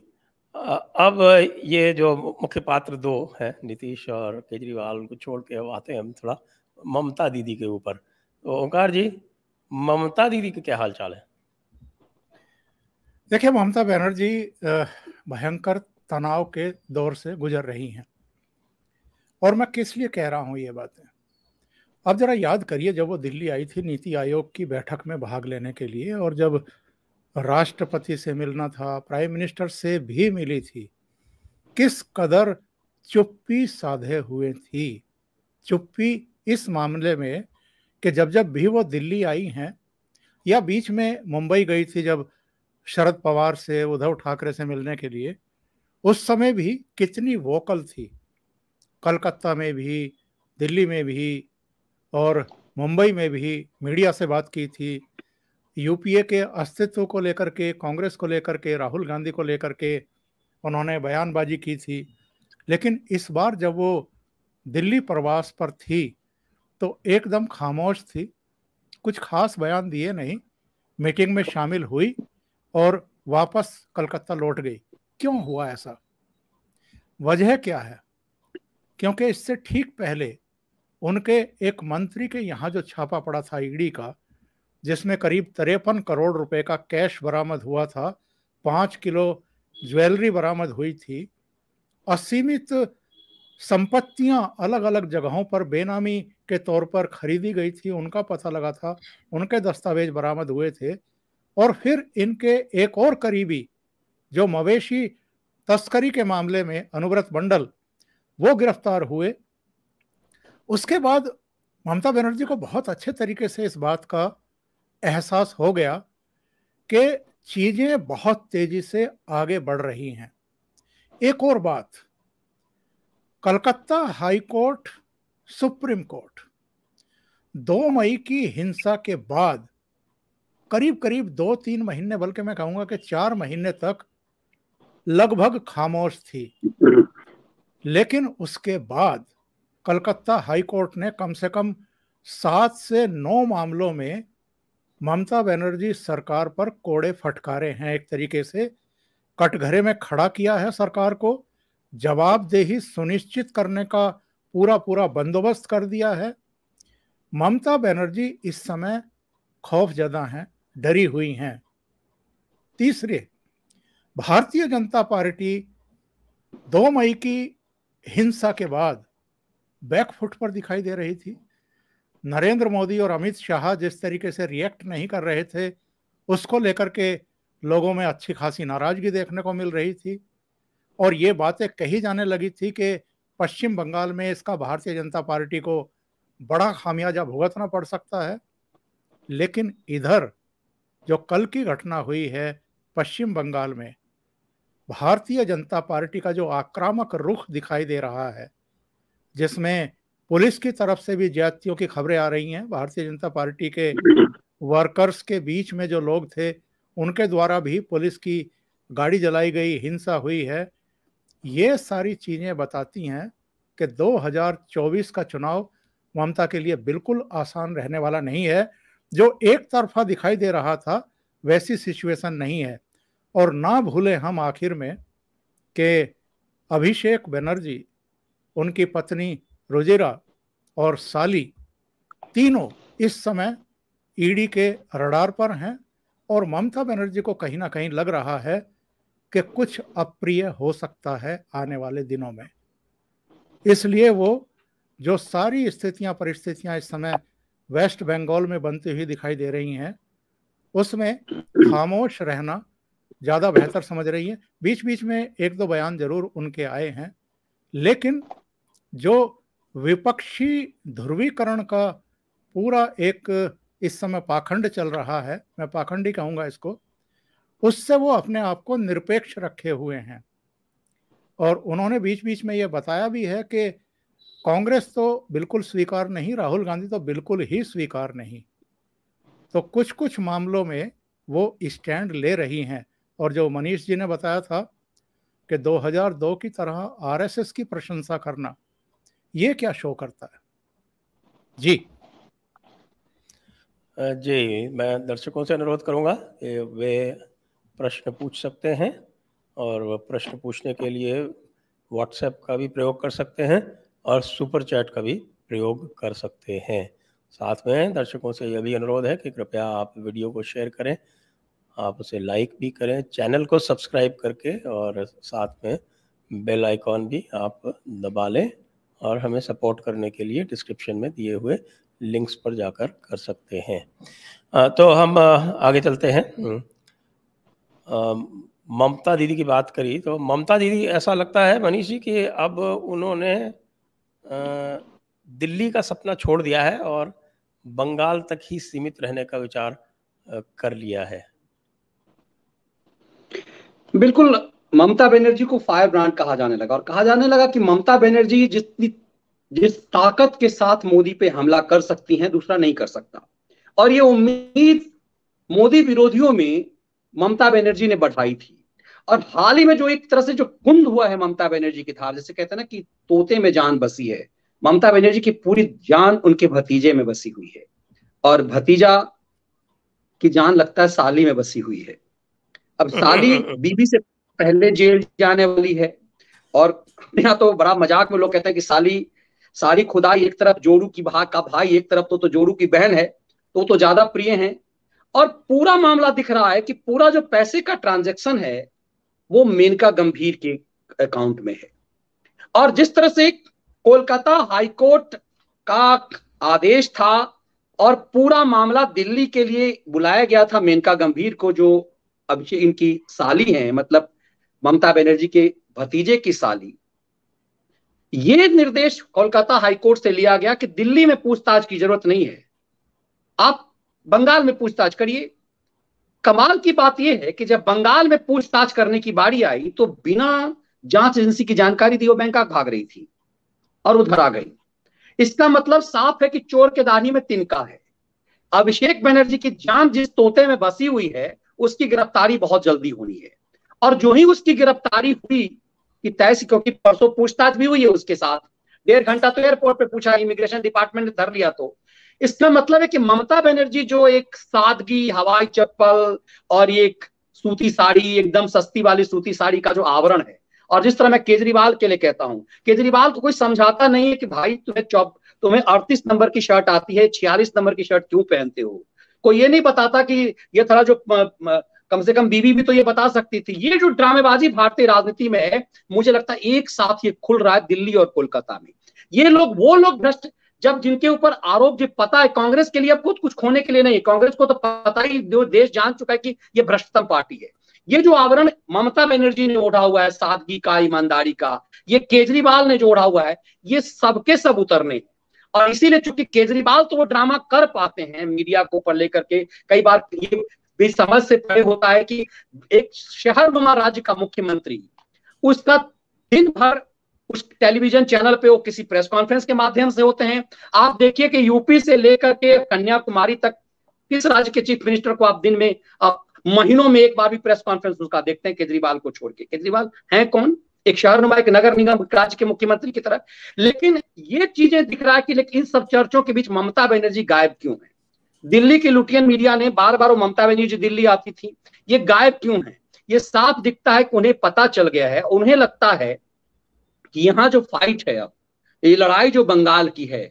A: अब ये जो मुख्य पात्र दो हैं, नीतीश और केजरीवाल को छोड़ के अब आते हैं हम थोड़ा ममता दीदी के ऊपर। तो ओंकार जी, ममता दीदी के क्या हाल चाल है?
B: देखिए, ममता बनर्जी भयंकर तनाव के दौर से गुजर रही हैं, और मैं किस लिए कह रहा हूं ये बातें। अब जरा याद करिए, जब वो दिल्ली आई थी नीति आयोग की बैठक में भाग लेने के लिए, और जब राष्ट्रपति से मिलना था, प्राइम मिनिस्टर से भी मिली थी, किस कदर चुप्पी साधे हुए थी। चुप्पी इस मामले में कि जब जब भी वो दिल्ली आई हैं, या बीच में मुंबई गई थी जब शरद पवार से, उद्धव ठाकरे से मिलने के लिए, उस समय भी कितनी वोकल थी। कलकत्ता में भी, दिल्ली में भी और मुंबई में भी मीडिया से बात की थी, यूपीए के अस्तित्व को लेकर के, कांग्रेस को लेकर के, राहुल गांधी को लेकर के उन्होंने बयानबाजी की थी। लेकिन इस बार जब वो दिल्ली प्रवास पर थी तो एकदम खामोश थी, कुछ खास बयान दिए नहीं, मीटिंग में शामिल हुई और वापस कलकत्ता लौट गई। क्यों हुआ ऐसा? वजह क्या है? क्योंकि इससे ठीक पहले उनके एक मंत्री के यहाँ जो छापा पड़ा था ईडी का, जिसमें करीब 53 करोड़ रुपए का कैश बरामद हुआ था, 5 किलो ज्वेलरी बरामद हुई थी, असीमित संपत्तियां अलग अलग जगहों पर बेनामी के तौर पर खरीदी गई थी, उनका पता लगा था, उनके दस्तावेज बरामद हुए थे। और फिर इनके एक और करीबी जो मवेशी तस्करी के मामले में अनुव्रत मंडल, वो गिरफ्तार हुए। उसके बाद ममता बनर्जी को बहुत अच्छे तरीके से इस बात का एहसास हो गया कि चीजें बहुत तेजी से आगे बढ़ रही हैं। एक और बात, Calcutta high court, supreme court 2 मई की हिंसा के बाद करीब करीब 2-3 महीने, बल्कि मैं कहूंगा कि 4 महीने तक लगभग खामोश थी। लेकिन उसके बाद कलकत्ता हाई कोर्ट ने कम से कम 7 से 9 मामलों में ममता बनर्जी सरकार पर कोड़े फटकारे हैं। एक तरीके से कटघरे में खड़ा किया है सरकार को, जवाबदेही सुनिश्चित करने का पूरा पूरा बंदोबस्त कर दिया है। ममता बनर्जी इस समय खौफजदा हैं, डरी हुई हैं। तीसरे, भारतीय जनता पार्टी 2 मई की हिंसा के बाद बैकफुट पर दिखाई दे रही थी। नरेंद्र मोदी और अमित शाह जिस तरीके से रिएक्ट नहीं कर रहे थे, उसको लेकर के लोगों में अच्छी खासी नाराजगी देखने को मिल रही थी। और ये बातें कही जाने लगी थी कि पश्चिम बंगाल में इसका भारतीय जनता पार्टी को बड़ा खामियाजा भुगतना पड़ सकता है। लेकिन इधर जो कल की घटना हुई है पश्चिम बंगाल में, भारतीय जनता पार्टी का जो आक्रामक रुख दिखाई दे रहा है, जिसमें पुलिस की तरफ से भी ज्यादतियों की खबरें आ रही हैं, भारतीय जनता पार्टी के वर्कर्स के बीच में जो लोग थे उनके द्वारा भी पुलिस की गाड़ी जलाई गई, हिंसा हुई है। ये सारी चीजें बताती हैं कि 2024 का चुनाव ममता के लिए बिल्कुल आसान रहने वाला नहीं है। जो एक तरफा दिखाई दे रहा था वैसी सिचुएशन नहीं है। और ना भूलें हम आखिर में कि अभिषेक बनर्जी, उनकी पत्नी रुजिरा और साली, तीनों इस समय ईडी के रडार पर हैं। और ममता बनर्जी को कहीं ना कहीं लग रहा है कि कुछ अप्रिय हो सकता है आने वाले दिनों में। इसलिए वो जो सारी स्थितियां, परिस्थितियां इस समय वेस्ट बंगाल में बनती हुई दिखाई दे रही हैं, उसमें खामोश रहना ज़्यादा बेहतर समझ रही है। बीच बीच में 1-2 बयान जरूर उनके आए हैं, लेकिन जो विपक्षी ध्रुवीकरण का पूरा एक इस समय पाखंड चल रहा है, मैं पाखंड ही कहूँगा इसको, उससे वो अपने आप को निरपेक्ष रखे हुए हैं। और उन्होंने बीच बीच में ये बताया भी है कि कांग्रेस तो बिल्कुल स्वीकार नहीं, राहुल गांधी तो बिल्कुल ही स्वीकार नहीं। तो कुछ कुछ मामलों में वो स्टैंड ले रही हैं। और जो मनीष जी ने बताया था कि 2002 की तरह आरएसएस की प्रशंसा करना, ये क्या शो करता है? जी
A: जी, मैं दर्शकों से अनुरोध करूंगा कि वे प्रश्न पूछ सकते हैं, और प्रश्न पूछने के लिए व्हाट्सएप का भी प्रयोग कर सकते हैं और सुपर चैट का भी प्रयोग कर सकते हैं। साथ में दर्शकों से यह भी अनुरोध है कि कृपया आप वीडियो को शेयर करें, आप उसे लाइक भी करें, चैनल को सब्सक्राइब करके, और साथ में बेल आइकॉन भी आप दबा लें। और हमें सपोर्ट करने के लिए डिस्क्रिप्शन में दिए हुए लिंक्स पर जाकर कर सकते हैं। तो हम आगे चलते हैं। ममता दीदी की बात करी तो ममता दीदी, ऐसा लगता है मनीष जी कि अब उन्होंने दिल्ली का सपना छोड़ दिया है और बंगाल तक ही सीमित रहने का विचार कर लिया है।
C: बिल्कुल, ममता बनर्जी को फायर ब्रांड कहा जाने लगा, और कहा जाने लगा कि ममता बनर्जी जिस ताकत के साथ मोदी पे हमला कर सकती हैं, दूसरा नहीं कर सकता। और ये उम्मीद मोदी विरोधियों में ममता बनर्जी ने बढ़ाई थी। और हाल ही में जो एक तरह से जो कुंद हुआ है ममता बनर्जी की धार, जैसे कहते हैं ना कि तोते में जान बसी है, ममता बनर्जी की पूरी जान उनके भतीजे में बसी हुई है, और भतीजा की जान लगता है साली में बसी हुई है। अब साली बीबी से पहले जेल जाने वाली है, और यहाँ तो बड़ा मजाक में लोग कहते हैं कि सारी खुदाई एक तरफ, जोड़ू की भाई एक तरफ, तो जोड़ू की बहन है, तो ज्यादा प्रिय हैं। और पूरा मामला दिख रहा है कि पूरा जो पैसे का ट्रांजैक्शन है वो मेनका गंभीर के अकाउंट में है। और जिस तरह से कोलकाता हाईकोर्ट का आदेश था और पूरा मामला दिल्ली के लिए बुलाया गया था मेनका गंभीर को, जो अभिषेक इनकी साली हैं, मतलब ममता बनर्जी के भतीजे की साली, ये निर्देश कोलकाता हाईकोर्ट से लिया गया कि दिल्ली में पूछताछ की जरूरत नहीं है, आप बंगाल में पूछताछ करिए। कमाल की बात यह है कि जब बंगाल में पूछताछ करने की बारी आई तो बिना जांच एजेंसी की जानकारी दी वो बैंकॉक भाग रही थी और उधर आ गई। इसका मतलब साफ है कि चोर के दानी में तिनका है। अभिषेक बनर्जी की जान जिस तोते में बसी हुई है उसकी गिरफ्तारी बहुत जल्दी होनी है। और जो ही उसकी गिरफ्तारी हुई कि तय, क्योंकि परसों पूछताछ भी हुई है उसके साथ, 1.5 घंटा तो एयरपोर्ट पे पूछा, इमिग्रेशन डिपार्टमेंट ने धर लिया। तो इसका मतलब है कि ममता बनर्जी जो एक सादगी, हवाई चप्पल और एक सूती साड़ी, एकदम सस्ती वाली सूती साड़ी का जो आवरण है, और जिस तरह मैं केजरीवाल के लिए कहता हूं, केजरीवाल को कोई समझाता नहीं है कि भाई तुम्हें 38 नंबर की शर्ट आती है, 46 नंबर की शर्ट क्यों पहनते हो। कोई ये नहीं बताता कि ये थोड़ा जो कम से कम बीवी भी तो ये बता सकती थी। ये जो ड्रामेबाजी भारतीय राजनीति में है, मुझे लगता है एक साथ ये खुल रहा है दिल्ली और कोलकाता में। ये लोग, वो लोग भ्रष्ट, जब जिनके ऊपर आरोप जो पता है, कांग्रेस के लिए अब कुछ खोने के लिए नहीं, कांग्रेस को तो पता ही, जो देश जान चुका है कि ये भ्रष्टतम पार्टी है। ये जो आवरण ममता बनर्जी ने ओढ़ा हुआ है सादगी का, ईमानदारी का, ये केजरीवाल ने जो ओढ़ा हुआ है, ये सबके सब उतरने। और इसीलिए चूंकि केजरीवाल तो वो ड्रामा कर पाते हैं मीडिया को ऊपर लेकर के, कई बार ये भी समझ से परे होता है कि एक शहरनुमा राज्य का मुख्यमंत्री, उसका दिन भर उस टेलीविजन चैनल पे वो किसी प्रेस कॉन्फ्रेंस के माध्यम से होते हैं। आप देखिए कि यूपी से लेकर के कन्याकुमारी तक किस राज्य के चीफ मिनिस्टर को आप दिन में, आप महीनों में एक बार भी प्रेस कॉन्फ्रेंस उसका देखते हैं, केजरीवाल को छोड़ के। केजरीवाल है कौन? एक शहरनुमा, एक नगर निगम राज्य के मुख्यमंत्री की तरह। लेकिन ये चीजें दिख रहा है कि लेकिन इन सब चर्चों के बीच ममता बनर्जी गायब क्यों है? दिल्ली की लुटियन मीडिया ने बार बार ममता बनर्जी दिल्ली आती थी, ये गायब क्यों है? ये साफ दिखता है कि उन्हें पता चल गया है, उन्हें लगता है कि यहाँ जो फाइट है, अब ये लड़ाई जो बंगाल की है,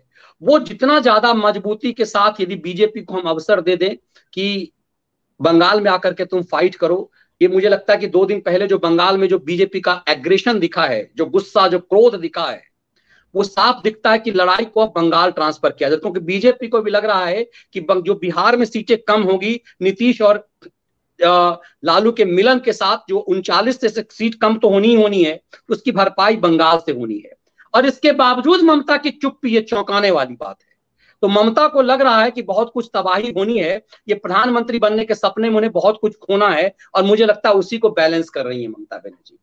C: वो जितना ज्यादा मजबूती के साथ यदि बीजेपी को हम अवसर दे दें कि बंगाल में आकर के तुम फाइट करो, ये मुझे लगता है कि 2 दिन पहले जो बंगाल में जो बीजेपी का एग्रेशन दिखा है, जो गुस्सा, जो क्रोध दिखा है, वो साफ दिखता है कि लड़ाई को अब बंगाल ट्रांसफर किया जाए। क्योंकि बीजेपी को भी लग रहा है कि जो बिहार में सीटें कम होगी, नीतीश और लालू के मिलन के साथ जो 39 से सीट कम तो होनी ही होनी है, उसकी भरपाई बंगाल से होनी है। और इसके बावजूद ममता की चुप्पी, ये चौंकाने वाली बात है। तो ममता को लग रहा है कि बहुत कुछ तबाही होनी है, ये प्रधानमंत्री बनने के सपने में उन्हें बहुत कुछ खोना है, और मुझे लगता है उसी को बैलेंस कर रही है ममता बनर्जी।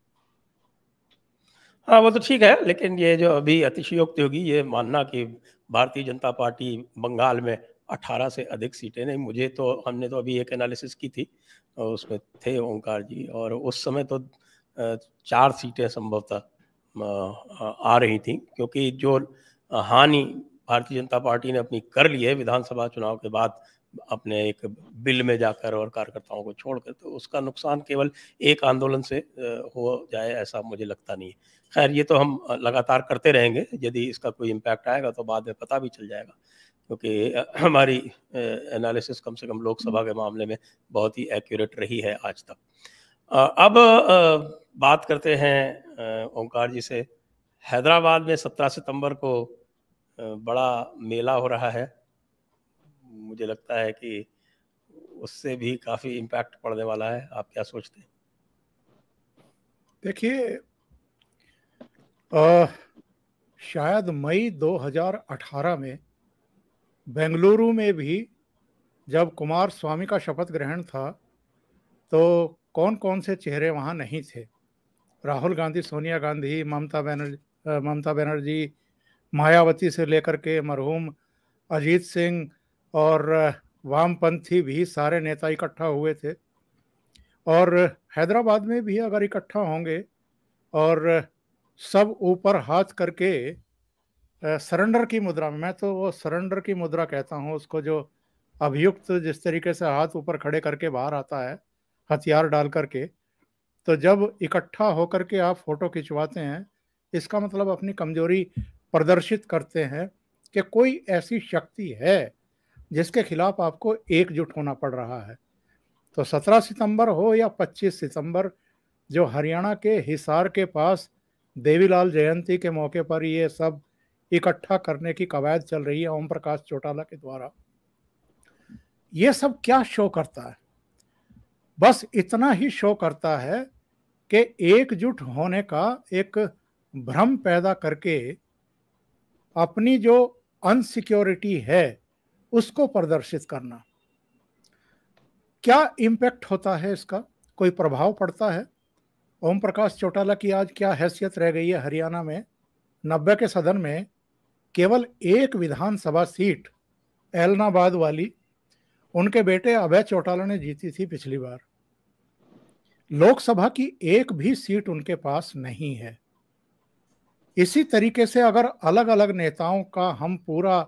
A: हाँ, वो तो ठीक है, लेकिन ये जो अभी अतिशयोक्ति होगी ये मानना कि भारतीय जनता पार्टी बंगाल में 18 से अधिक सीटें नहीं, मुझे तो, हमने तो अभी एक एनालिसिस की थी, उसमें थे ओंकार जी, और उस समय तो 4 सीटें संभवतः आ रही थी, क्योंकि जो हानि भारतीय जनता पार्टी ने अपनी कर ली है विधानसभा चुनाव के बाद अपने एक बिल में जाकर और कार्यकर्ताओं को छोड़कर, तो उसका नुकसान केवल एक आंदोलन से हो जाए ऐसा मुझे लगता नहीं है। खैर, ये तो हम लगातार करते रहेंगे, यदि इसका कोई इम्पैक्ट आएगा तो बाद में पता भी चल जाएगा, क्योंकि हमारी एनालिसिस कम से कम लोकसभा के मामले में बहुत ही एक्यूरेट रही है आज तक। अब बात करते हैं ओंकार जी से। हैदराबाद में 17 सितंबर को बड़ा मेला हो रहा है, मुझे लगता है कि उससे भी काफ़ी इम्पैक्ट पड़ने वाला है, आप क्या सोचते हैं?
B: देखिए, शायद मई 2018 में बेंगलुरु में भी जब कुमार स्वामी का शपथ ग्रहण था तो कौन कौन से चेहरे वहाँ नहीं थे। राहुल गांधी, सोनिया गांधी, ममता बनर्जी, मायावती से लेकर के मरहूम अजीत सिंह और वामपंथी भी सारे नेता इकट्ठा हुए थे, और हैदराबाद में भी अगर इकट्ठा होंगे और सब ऊपर हाथ करके सरेंडर की मुद्रा में, मैं तो वो सरेंडर की मुद्रा कहता हूँ उसको, जो अभियुक्त जिस तरीके से हाथ ऊपर खड़े करके बाहर आता है हथियार डाल करके, तो जब इकट्ठा होकर के आप फोटो खिंचवाते हैं, इसका मतलब अपनी कमजोरी प्रदर्शित करते हैं कि कोई ऐसी शक्ति है जिसके खिलाफ आपको एकजुट होना पड़ रहा है। तो 17 सितंबर हो या 25 सितंबर, जो हरियाणा के हिसार के पास देवीलाल जयंती के मौके पर ये सब इकट्ठा करने की कवायद चल रही है ओम प्रकाश चौटाला के द्वारा, ये सब क्या शो करता है? बस इतना ही शो करता है कि एकजुट होने का एक भ्रम पैदा करके अपनी जो अनसिक्योरिटी है उसको प्रदर्शित करना। क्या इम्पैक्ट होता है इसका? कोई प्रभाव पड़ता है? ओम प्रकाश चौटाला की आज क्या हैसियत रह गई है हरियाणा में? 90 के सदन में केवल एक विधानसभा सीट एलनाबाद वाली उनके बेटे अभय चौटाला ने जीती थी पिछली बार। लोकसभा की एक भी सीट उनके पास नहीं है। इसी तरीके से अगर अलग अलग नेताओं का हम पूरा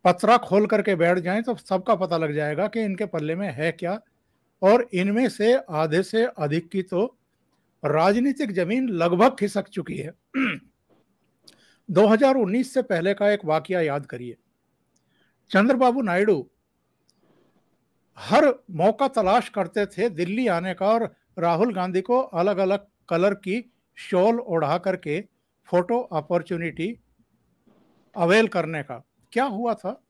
B: पतरा खोल करके बैठ जाएं तो सबका पता लग जाएगा कि इनके पल्ले में है क्या, और इनमें से आधे से अधिक की तो राजनीतिक जमीन लगभग खिसक चुकी है। 2019 से पहले का एक वाकया याद करिए। चंद्रबाबू नायडू हर मौका तलाश करते थे दिल्ली आने का और राहुल गांधी को अलग अलग कलर की शॉल ओढ़ा करके फोटो अपॉर्चुनिटी अवेल करने का। क्या हुआ था?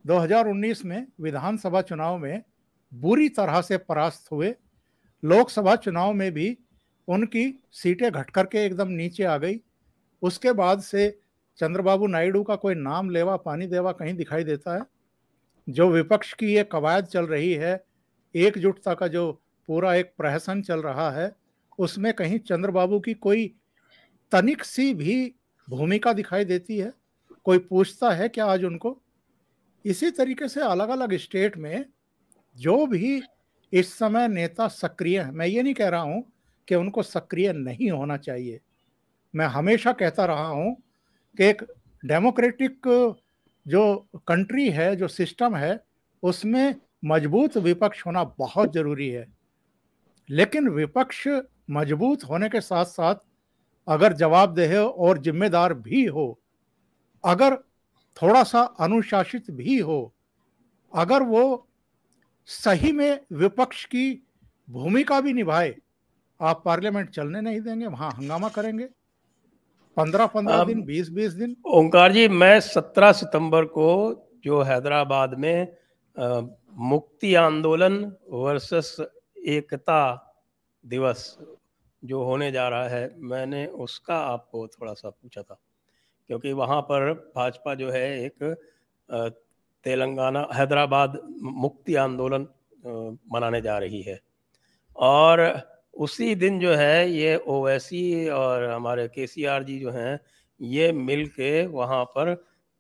B: 2019 में विधानसभा चुनाव में बुरी तरह से परास्त हुए। लोकसभा चुनाव में भी उनकी सीटें घट करके एकदम नीचे आ गई। उसके बाद से चंद्रबाबू नायडू का कोई नाम लेवा पानी देवा कहीं दिखाई देता है? जो विपक्ष की ये कवायद चल रही है, एकजुटता का जो पूरा एक प्रहसन चल रहा है, उसमें कहीं चंद्रबाबू की कोई तनिक सी भी भूमिका दिखाई देती है? कोई पूछता है क्या आज उनको? इसी तरीके से अलग अलग स्टेट में जो भी इस समय नेता सक्रिय हैं, मैं ये नहीं कह रहा हूं कि उनको सक्रिय नहीं होना चाहिए। मैं हमेशा कहता रहा हूं कि एक डेमोक्रेटिक जो कंट्री है, जो सिस्टम है, उसमें मजबूत विपक्ष होना बहुत जरूरी है। लेकिन विपक्ष मजबूत होने के साथ साथ अगर जवाबदेह और जिम्मेदार भी हो, अगर थोड़ा सा अनुशासित भी हो, अगर वो सही में विपक्ष की भूमिका भी निभाए, आप पार्लियामेंट चलने नहीं देंगे, वहां हंगामा करेंगे 15-15 दिन, 20-20 दिन।
A: ओंकार जी, मैं 17 सितंबर को जो हैदराबाद में मुक्ति आंदोलन वर्सेस एकता दिवस जो होने जा रहा है, मैंने उसका आपको थोड़ा सा पूछा था, क्योंकि वहाँ पर भाजपा जो है एक तेलंगाना हैदराबाद मुक्ति आंदोलन मनाने जा रही है, और उसी दिन जो है ये ओवैसी और हमारे केसीआर जी जो हैं ये मिल के वहाँ पर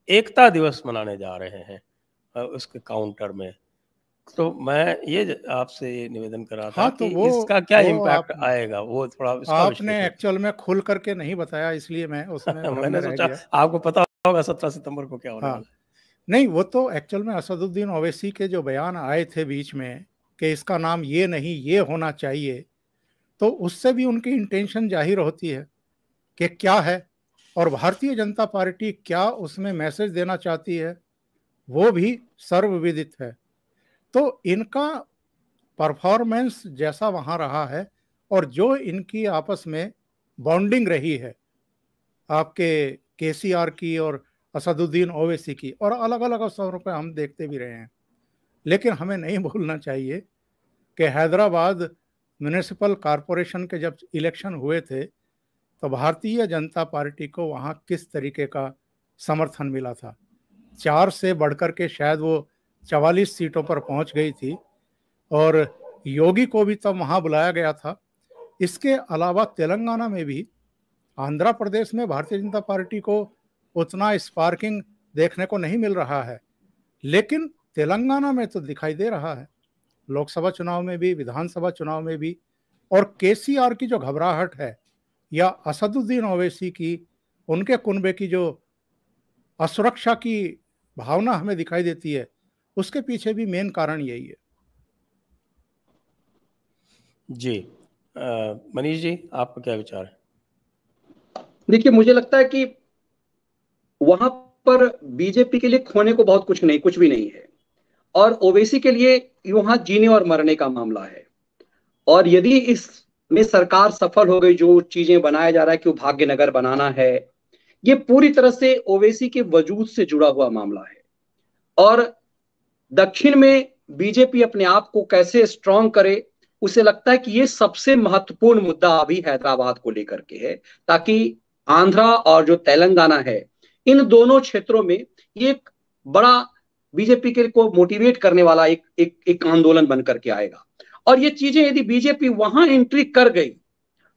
A: एकता दिवस मनाने जा रहे हैं उसके काउंटर में। तो मैं ये आपसे निवेदन करा था कि इसका क्या इम्पैक्ट आएगा, वो थोड़ा
B: आपने एक्चुअल में खुल करके नहीं बताया, इसलिए मैं उसमें
A: मैंने सोचा आपको पता होगा 17 सितंबर को क्या होने वाला है।
B: नहीं, वो तो एक्चुअल में असदुद्दीन ओवैसी के जो बयान आए थे बीच में कि इसका नाम ये नहीं ये होना चाहिए, तो उससे भी उनकी इंटेंशन जाहिर होती है कि क्या है, और भारतीय जनता पार्टी क्या उसमें मैसेज देना चाहती है वो भी सर्वविदित है। तो इनका परफॉर्मेंस जैसा वहां रहा है और जो इनकी आपस में बॉन्डिंग रही है, आपके केसीआर की और असदुद्दीन ओवैसी की, और अलग अलग अवसरों पर हम देखते भी रहे हैं, लेकिन हमें नहीं भूलना चाहिए कि हैदराबाद म्यूनिसिपल कॉरपोरेशन के जब इलेक्शन हुए थे तो भारतीय जनता पार्टी को वहाँ किस तरीके का समर्थन मिला था। 4 से बढ़कर के शायद वो 44 सीटों पर पहुंच गई थी, और योगी को भी तब वहाँ बुलाया गया था। इसके अलावा तेलंगाना में भी, आंध्र प्रदेश में भारतीय जनता पार्टी को उतना स्पार्किंग देखने को नहीं मिल रहा है, लेकिन तेलंगाना में तो दिखाई दे रहा है, लोकसभा चुनाव में भी, विधानसभा चुनाव में भी। और केसीआर की जो घबराहट है या असदुद्दीन ओवैसी की, उनके कुनबे की जो असुरक्षा की भावना हमें दिखाई देती है, उसके पीछे भी मेन कारण यही है।
A: जी मनीष जी, आपका क्या विचार है?
C: देखिए, मुझे लगता है कि वहां पर बीजेपी के लिए खोने को बहुत कुछ भी नहीं है, और ओवैसी के लिए वहां जीने और मरने का मामला है। और यदि इसमें सरकार सफल हो गई, जो चीजें बनाया जा रहा है कि वो भाग्यनगर बनाना है, ये पूरी तरह से ओवैसी के वजूद से जुड़ा हुआ मामला है। और दक्षिण में बीजेपी अपने आप को कैसे स्ट्रांग करे, उसे लगता है कि ये सबसे महत्वपूर्ण मुद्दा अभी हैदराबाद को लेकर के है, ताकि आंध्रा और जो तेलंगाना है, इन दोनों क्षेत्रों में ये एक बड़ा बीजेपी के को मोटिवेट करने वाला एक आंदोलन बन करके आएगा। और ये चीजें यदि बीजेपी वहां एंट्री कर गई,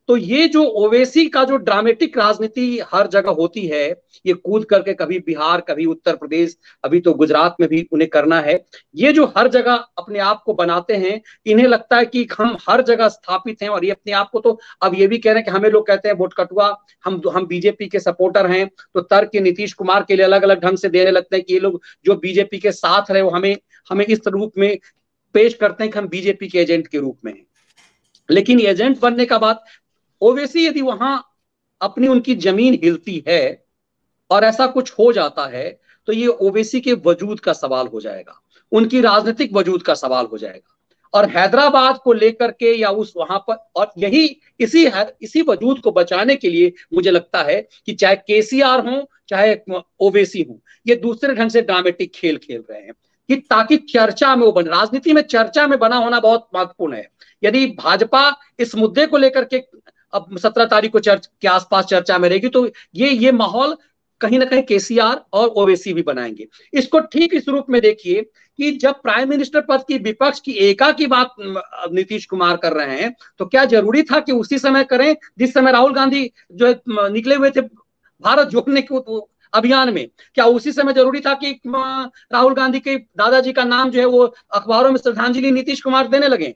C: तो ये जो ओवैसी का जो ड्रामेटिक राजनीति हर जगह होती है, ये कूद करके कभी बिहार, कभी उत्तर प्रदेश, अभी तो गुजरात में भी उन्हें करना है, ये जो हर जगह अपने आप को बनाते हैं, इन्हें लगता है कि हम हर जगह स्थापित हैं। और ये अपने आप को तो अब ये भी कह रहे हैं कि हमें लोग कहते हैं वोट कटुआ, हम बीजेपी के सपोर्टर हैं, तो तर्क नीतीश कुमार के लिए अलग अलग ढंग से देने लगते हैं कि ये लोग जो बीजेपी के साथ रहे वो हमें हमें इस रूप में पेश करते हैं कि हम बीजेपी के एजेंट के रूप में हैं। लेकिन एजेंट बनने का बात, ओवैसी यदि वहां अपनी उनकी जमीन हिलती है और ऐसा कुछ हो जाता है, तो ये ओवैसी के वजूद का सवाल हो जाएगा, उनकी राजनीतिक वजूद का सवाल हो जाएगा। और हैदराबाद को लेकर के या उस वहां पर, और यही इसी वजूद को बचाने के लिए मुझे लगता है कि चाहे केसीआर हो चाहे ओवैसी हो, ये दूसरे ढंग से ड्रामेटिक खेल खेल रहे हैं कि ताकि चर्चा में वो बने। राजनीति में चर्चा में बना होना बहुत महत्वपूर्ण है। यदि भाजपा इस मुद्दे को लेकर के अब 17 तारीख को के आसपास चर्चा में रहेगी, तो ये माहौल कहीं ना कहीं केसीआर और ओवैसी भी बनाएंगे। इसको ठीक इस रूप में देखिए कि जब प्राइम मिनिस्टर पद की विपक्ष की एका की बात नीतीश कुमार कर रहे हैं, तो क्या जरूरी था कि उसी समय करें जिस समय राहुल गांधी जो निकले हुए थे भारत जोड़ने के अभियान में? क्या उसी समय जरूरी था कि राहुल गांधी के दादाजी का नाम जो है वो अखबारों में श्रद्धांजलि नीतीश कुमार देने लगे?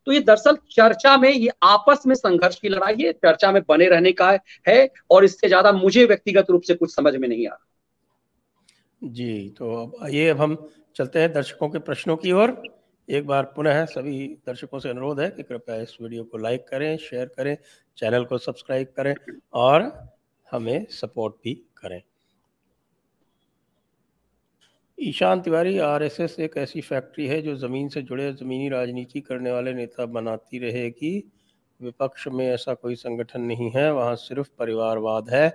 C: तो ये दरअसल चर्चा में, ये आपस में संघर्ष की लड़ाई है, चर्चा में बने रहने का है, और इससे ज्यादा मुझे व्यक्तिगत रूप से कुछ समझ में नहीं आ रहा।
A: जी, तो अब हम चलते हैं दर्शकों के प्रश्नों की ओर। एक बार पुनः सभी दर्शकों से अनुरोध है कि कृपया इस वीडियो को लाइक करें, शेयर करें, चैनल को सब्सक्राइब करें और हमें सपोर्ट भी करें। ईशान तिवारी, आरएसएस एक ऐसी फैक्ट्री है जो ज़मीन से जुड़े ज़मीनी राजनीति करने वाले नेता बनाती रहेगी। विपक्ष में ऐसा कोई संगठन नहीं है, वहाँ सिर्फ परिवारवाद है।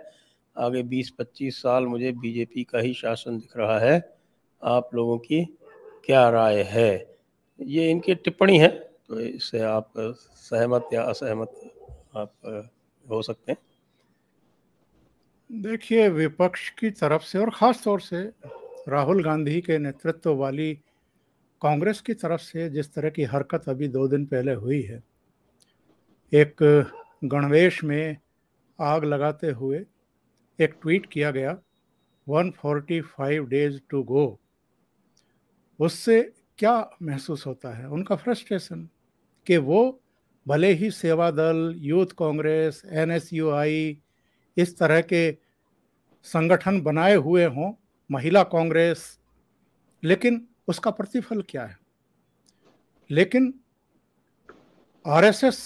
A: आगे 20-25 साल मुझे बीजेपी का ही शासन दिख रहा है। आप लोगों की क्या राय है? ये इनकी टिप्पणी है, तो इससे आप सहमत या असहमत आप हो सकते हैं।
B: देखिए, विपक्ष की तरफ से और ख़ास तौर से राहुल गांधी के नेतृत्व वाली कांग्रेस की तरफ से जिस तरह की हरकत अभी 2 दिन पहले हुई है, एक गणवेश में आग लगाते हुए एक ट्वीट किया गया, 145 डेज टू गो, उससे क्या महसूस होता है? उनका फ्रस्ट्रेशन कि वो भले ही सेवा दल, यूथ कांग्रेस, एनएसयूआई इस तरह के संगठन बनाए हुए हों, महिला कांग्रेस, लेकिन उसका प्रतिफल क्या है? लेकिन आरएसएस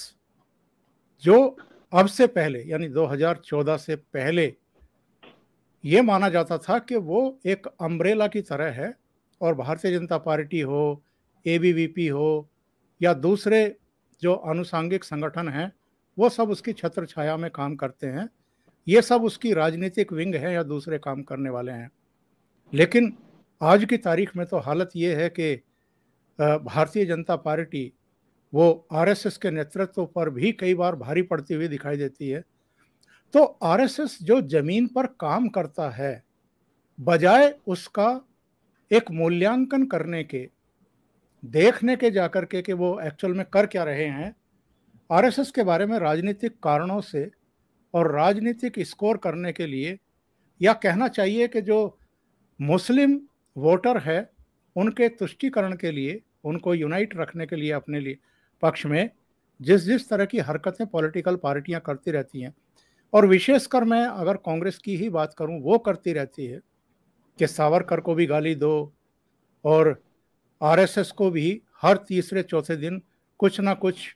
B: जो अब से पहले यानी 2014 से पहले ये माना जाता था कि वो एक अम्ब्रेला की तरह है, और भारतीय जनता पार्टी हो, एबीवीपी हो या दूसरे जो आनुषंगिक संगठन हैं, वो सब उसकी छत्र छाया में काम करते हैं। ये सब उसकी राजनीतिक विंग है या दूसरे काम करने वाले हैं। लेकिन आज की तारीख में तो हालत ये है कि भारतीय जनता पार्टी वो आरएसएस के नेतृत्व पर भी कई बार भारी पड़ती हुई दिखाई देती है। तो आरएसएस जो जमीन पर काम करता है, बजाय उसका एक मूल्यांकन करने के, देखने के जाकर के वो एक्चुअल में कर क्या रहे हैं, आरएसएस के बारे में राजनीतिक कारणों से और राजनीतिक स्कोर करने के लिए, या कहना चाहिए कि जो मुस्लिम वोटर है उनके तुष्टीकरण के लिए, उनको यूनाइट रखने के लिए अपने लिए पक्ष में जिस जिस तरह की हरकतें पॉलिटिकल पार्टियां करती रहती हैं, और विशेषकर मैं अगर कांग्रेस की ही बात करूं, वो करती रहती है कि सावरकर को भी गाली दो और आरएसएस को भी हर तीसरे चौथे दिन कुछ ना कुछ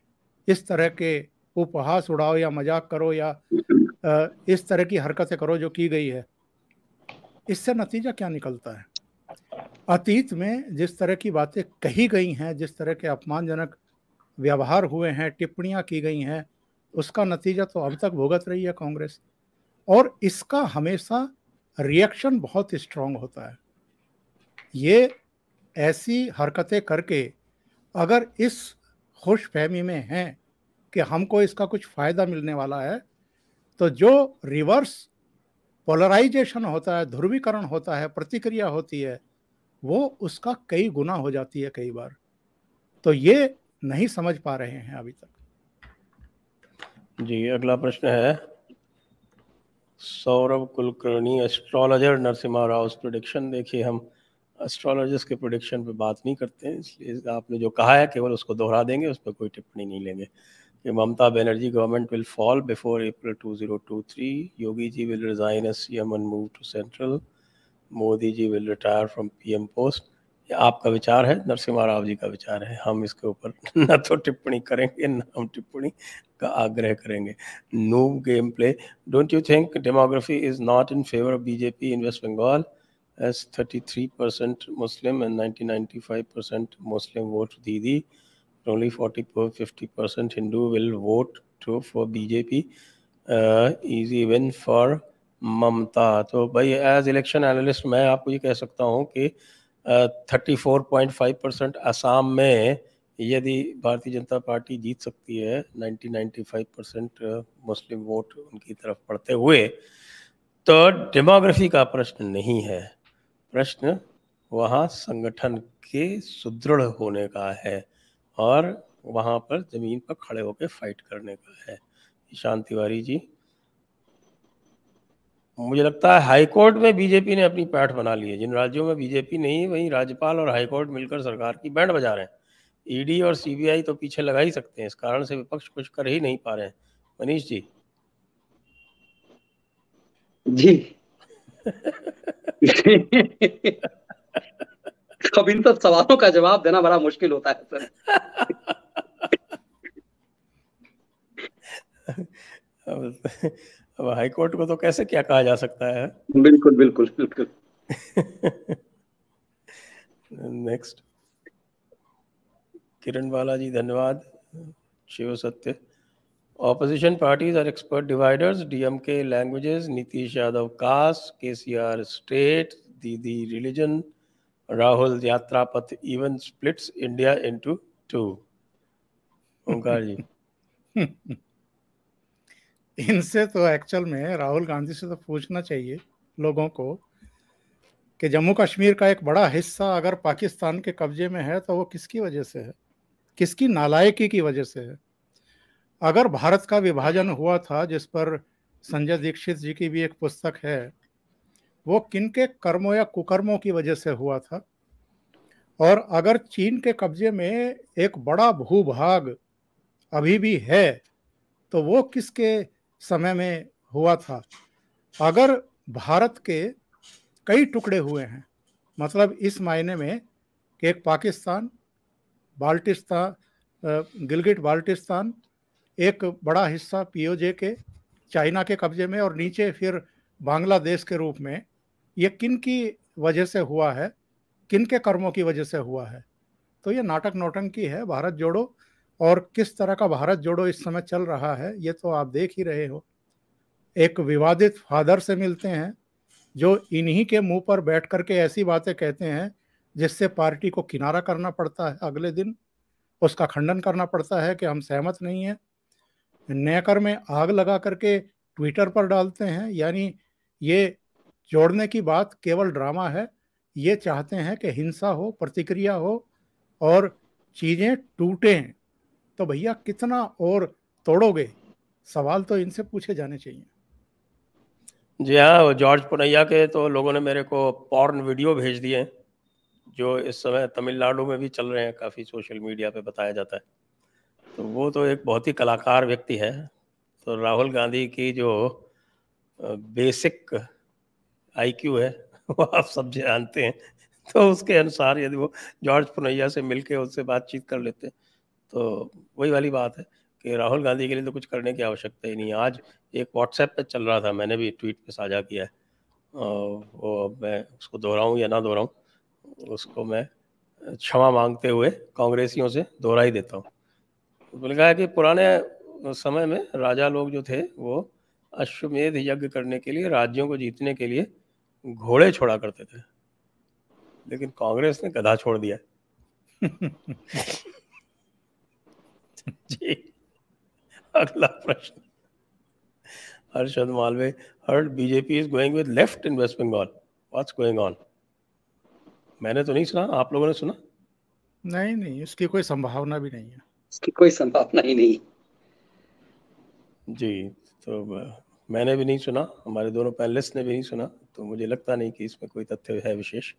B: इस तरह के उपहास उड़ाओ या मजाक करो या इस तरह की हरकतें करो जो की गई है। इससे नतीजा क्या निकलता है? अतीत में जिस तरह की बातें कही गई हैं, जिस तरह के अपमानजनक व्यवहार हुए हैं, टिप्पणियां की गई हैं, उसका नतीजा तो अब तक भुगत रही है कांग्रेस, और इसका हमेशा रिएक्शन बहुत स्ट्रांग होता है। ये ऐसी हरकतें करके अगर इस खुशफहमी में हैं कि हमको इसका कुछ फायदा मिलने वाला है, तो जो रिवर्स पोलराइजेशन होता है, ध्रुवीकरण होता है, प्रतिक्रिया होती है, वो उसका कई गुना हो जाती है कई बार। तो ये नहीं समझ पा रहे हैं अभी तक।
A: जी, अगला प्रश्न है सौरभ कुलकर्णी, एस्ट्रोलॉजर नरसिम्हा राव प्रेडिक्शन। देखिए, हम एस्ट्रोलॉजर्स के प्रेडिक्शन पे बात नहीं करते हैं, इसलिए आपने जो कहा है केवल उसको दोहरा देंगे, उस पर कोई टिप्पणी नहीं लेंगे। कि Mamata Banerjee government will fall before April 2023, Yogi ji will resign as CM and move to central, Modi ji will retire from PM post. ये आपका विचार है, नरसिम्हा राव जी का विचार है। हम इसके ऊपर न तो टिप्पणी करेंगे, न हम टिप्पणी का आग्रह करेंगे। No game play, don't you think demography is not in favour of BJP in West Bengal as 33% Muslim and 95% Muslim vote Didi, only 40-50% Hindu will vote for BJP. Easy win for ममता। तो भाई एज इलेक्शन एनालिस्ट मैं आपको ये कह सकता हूँ कि 34.5% असम में यदि भारतीय जनता पार्टी जीत सकती है, 90-95% मुस्लिम वोट उनकी तरफ पड़ते हुए, तो डेमोग्राफी का प्रश्न नहीं है। प्रश्न वहाँ संगठन के सुदृढ़ होने का है और वहाँ पर जमीन पर खड़े होकर फाइट करने का है। ईशान तिवारी जी, मुझे लगता है हाईकोर्ट में बीजेपी ने अपनी पैठ बना ली है। जिन राज्यों में बीजेपी नहीं है, वहीं राज्यपाल और हाईकोर्ट मिलकर सरकार की बैंड बजा रहे हैं। ईडी और सीबीआई तो पीछे लगा ही सकते हैं, इस कारण से विपक्ष कुछ कर ही नहीं पा रहे हैं। मनीष जी।
C: जी अब इन सब सवालों का जवाब देना बड़ा मुश्किल होता है सर।
A: अब हाईकोर्ट को तो कैसे क्या कहा जा सकता है।
C: बिल्कुल बिल्कुल बिल्कुल।
A: नेक्स्ट, किरण बालाजी, धन्यवाद। शिव सत्य, opposition parties are expert dividers, DMK languages, Nitish Yadav caste, KCR state, Didi religion, Rahul Yatra Path even splits India into two. ओंकार जी।
B: इनसे तो एक्चुअल में राहुल गांधी से तो पूछना चाहिए लोगों को कि जम्मू कश्मीर का एक बड़ा हिस्सा अगर पाकिस्तान के कब्जे में है तो वो किसकी वजह से है, किसकी नालायकी की वजह से है। अगर भारत का विभाजन हुआ था, जिस पर संजय दीक्षित जी की भी एक पुस्तक है, वो किनके कर्मों या कुकर्मों की वजह से हुआ था, और अगर चीन के कब्जे में एक बड़ा भूभाग अभी भी है तो वो किसके समय में हुआ था। अगर भारत के कई टुकड़े हुए हैं, मतलब इस मायने में कि एक पाकिस्तान, बाल्टिस्तान, गिलगिट बाल्टिस्तान, एक बड़ा हिस्सा पीओजे के चाइना के कब्जे में, और नीचे फिर बांग्लादेश के रूप में, ये किन की वजह से हुआ है, किन के कर्मों की वजह से हुआ है। तो ये नाटक नौटंकी है भारत जोड़ो, और किस तरह का भारत जोड़ो इस समय चल रहा है ये तो आप देख ही रहे हो। एक विवादित फादर से मिलते हैं जो इन्हीं के मुंह पर बैठ करके ऐसी बातें कहते हैं जिससे पार्टी को किनारा करना पड़ता है, अगले दिन उसका खंडन करना पड़ता है कि हम सहमत नहीं हैं। नेकर में आग लगा करके ट्विटर पर डालते हैं। यानी ये जोड़ने की बात केवल ड्रामा है। ये चाहते हैं कि हिंसा हो, प्रतिक्रिया हो और चीजें टूटें। तो भैया कितना और तोड़ोगे? सवाल तो इनसे पूछे जाने चाहिए।
A: जी हाँ, जॉर्ज पुनैया के तो लोगों ने मेरे को पॉर्न वीडियो भेज दिए, जो इस समय तमिलनाडु में भी चल रहे हैं, काफ़ी सोशल मीडिया पे बताया जाता है, तो वो तो एक बहुत ही कलाकार व्यक्ति है। तो राहुल गांधी की जो बेसिक आईक्यू है वो आप सब जानते हैं, तो उसके अनुसार यदि वो जॉर्ज पुनैया से मिलके उससे बातचीत कर लेते तो वही वाली बात है कि राहुल गांधी के लिए तो कुछ करने की आवश्यकता ही नहीं है। आज एक व्हाट्सएप पे चल रहा था, मैंने भी ट्वीट पे साझा किया है, वो मैं उसको दोहराऊं या ना दोहराऊं, उसको मैं क्षमा मांगते हुए कांग्रेसियों से दोहरा ही देता हूँ। उसने कहा कि पुराने समय में राजा लोग जो थे वो अश्वमेध यज्ञ करने के लिए, राज्यों को जीतने के लिए घोड़े छोड़ा करते थे, लेकिन कांग्रेस ने गधा छोड़ दिया। जी, अगला प्रश्न, हर्षद मालवे, heard BJP is going with left in West Bengal. What's going on? मैंने तो नहीं सुना, आप लोगों ने सुना?
B: नहीं, इसकी कोई संभावना भी नहीं है।
C: इसकी कोई संभावना ही नहीं।
A: जी, तो मैंने भी नहीं सुना, हमारे दोनों पैनलिस्ट ने भी नहीं सुना, तो मुझे लगता नहीं कि इसमें कोई तथ्य है विशेष।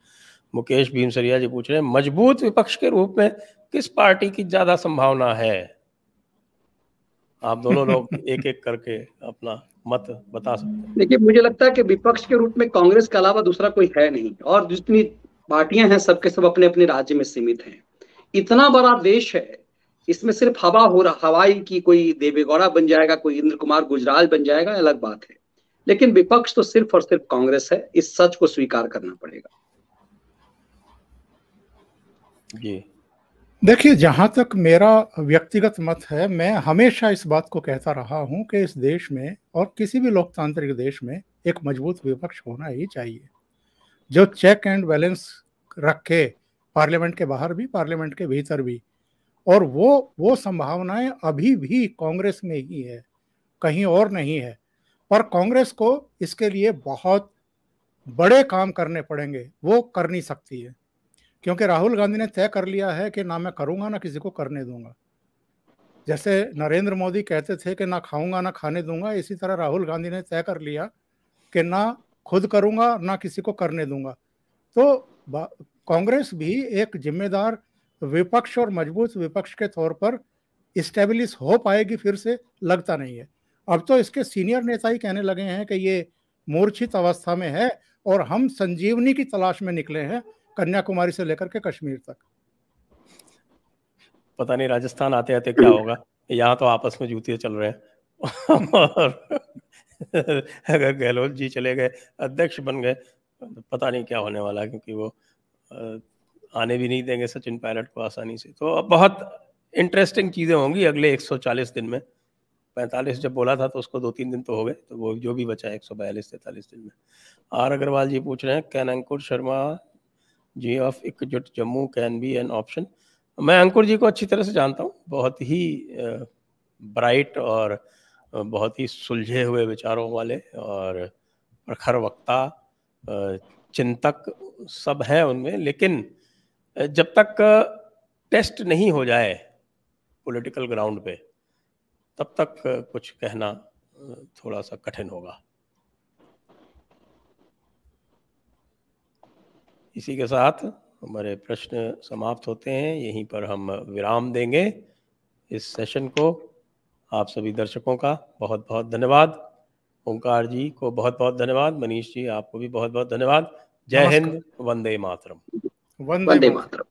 A: मुकेश भीमसरिया जी पूछ रहे हैं, मजबूत विपक्ष के रूप में किस पार्टी की ज्यादा संभावना है? आप दोनों लोग एक एक करके अपना मत बता सकते हैं।
C: देखिए, मुझे लगता है कि विपक्ष के रूप में कांग्रेस के अलावा दूसरा कोई है नहीं, और जितनी पार्टियां हैं सबके सब अपने अपने राज्य में सीमित हैं। इतना बड़ा देश है, इसमें सिर्फ हवाई की कोई देवेगौड़ा बन जाएगा, कोई इंद्र कुमार गुजराल बन जाएगा, अलग बात है, लेकिन विपक्ष तो सिर्फ और सिर्फ कांग्रेस है। इस सच को स्वीकार करना पड़ेगा।
A: जी,
B: देखिए, जहां तक मेरा व्यक्तिगत मत है, मैं हमेशा इस बात को कहता रहा हूं कि इस देश में और किसी भी लोकतांत्रिक देश में एक मजबूत विपक्ष होना ही चाहिए, जो चेक एंड बैलेंस रखे, पार्लियामेंट के बाहर भी, पार्लियामेंट के भीतर भी। और वो संभावनाएं अभी भी कांग्रेस में ही है, कहीं और नहीं है। पर कांग्रेस को इसके लिए बहुत बड़े काम करने पड़ेंगे, वो कर नहीं सकती है, क्योंकि राहुल गांधी ने तय कर लिया है कि ना मैं करूंगा ना किसी को करने दूंगा। जैसे नरेंद्र मोदी कहते थे कि ना खाऊंगा ना खाने दूंगा, इसी तरह राहुल गांधी ने तय कर लिया कि ना खुद करूंगा ना किसी को करने दूंगा। तो कांग्रेस भी एक जिम्मेदार विपक्ष और मजबूत विपक्ष के तौर पर इस्टेब्लिश हो पाएगी फिर से, लगता नहीं है। अब तो इसके सीनियर नेता ही कहने लगे हैं कि ये मूर्छित अवस्था में है और हम संजीवनी की तलाश में निकले हैं, कन्याकुमारी से लेकर के कश्मीर तक।
A: पता नहीं राजस्थान आते आते क्या होगा, यहाँ तो आपस में जूतियां चल रहे हैं। और अगर गहलोत जी चले गए, अध्यक्ष बन गए, तो पता नहीं क्या होने वाला है, क्योंकि वो आने भी नहीं देंगे सचिन पायलट को आसानी से। तो अब बहुत इंटरेस्टिंग चीज़ें होंगी अगले 140 दिन में। 45 जब बोला था तो उसको 2-3 दिन तो हो गए, तो वो जो भी बचा है 142-43 दिन में। आर अग्रवाल जी पूछ रहे हैं, can Ankur Sharma ji of Ekjut Jammu can be an option? मैं अंकुर जी को अच्छी तरह से जानता हूँ, बहुत ही ब्राइट और बहुत ही सुलझे हुए विचारों वाले और प्रखर वक्ता, चिंतक सब हैं उनमें, लेकिन जब तक टेस्ट नहीं हो जाए पॉलिटिकल ग्राउंड पे, तब तक कुछ कहना थोड़ा सा कठिन होगा। इसी के साथ हमारे प्रश्न समाप्त होते हैं, यहीं पर हम विराम देंगे इस सेशन को। आप सभी दर्शकों का बहुत बहुत धन्यवाद। ओंकार जी को बहुत बहुत धन्यवाद। मनीष जी, आपको भी बहुत बहुत धन्यवाद। जय हिंद, वंदे मातरम।
C: वंदे मातरम।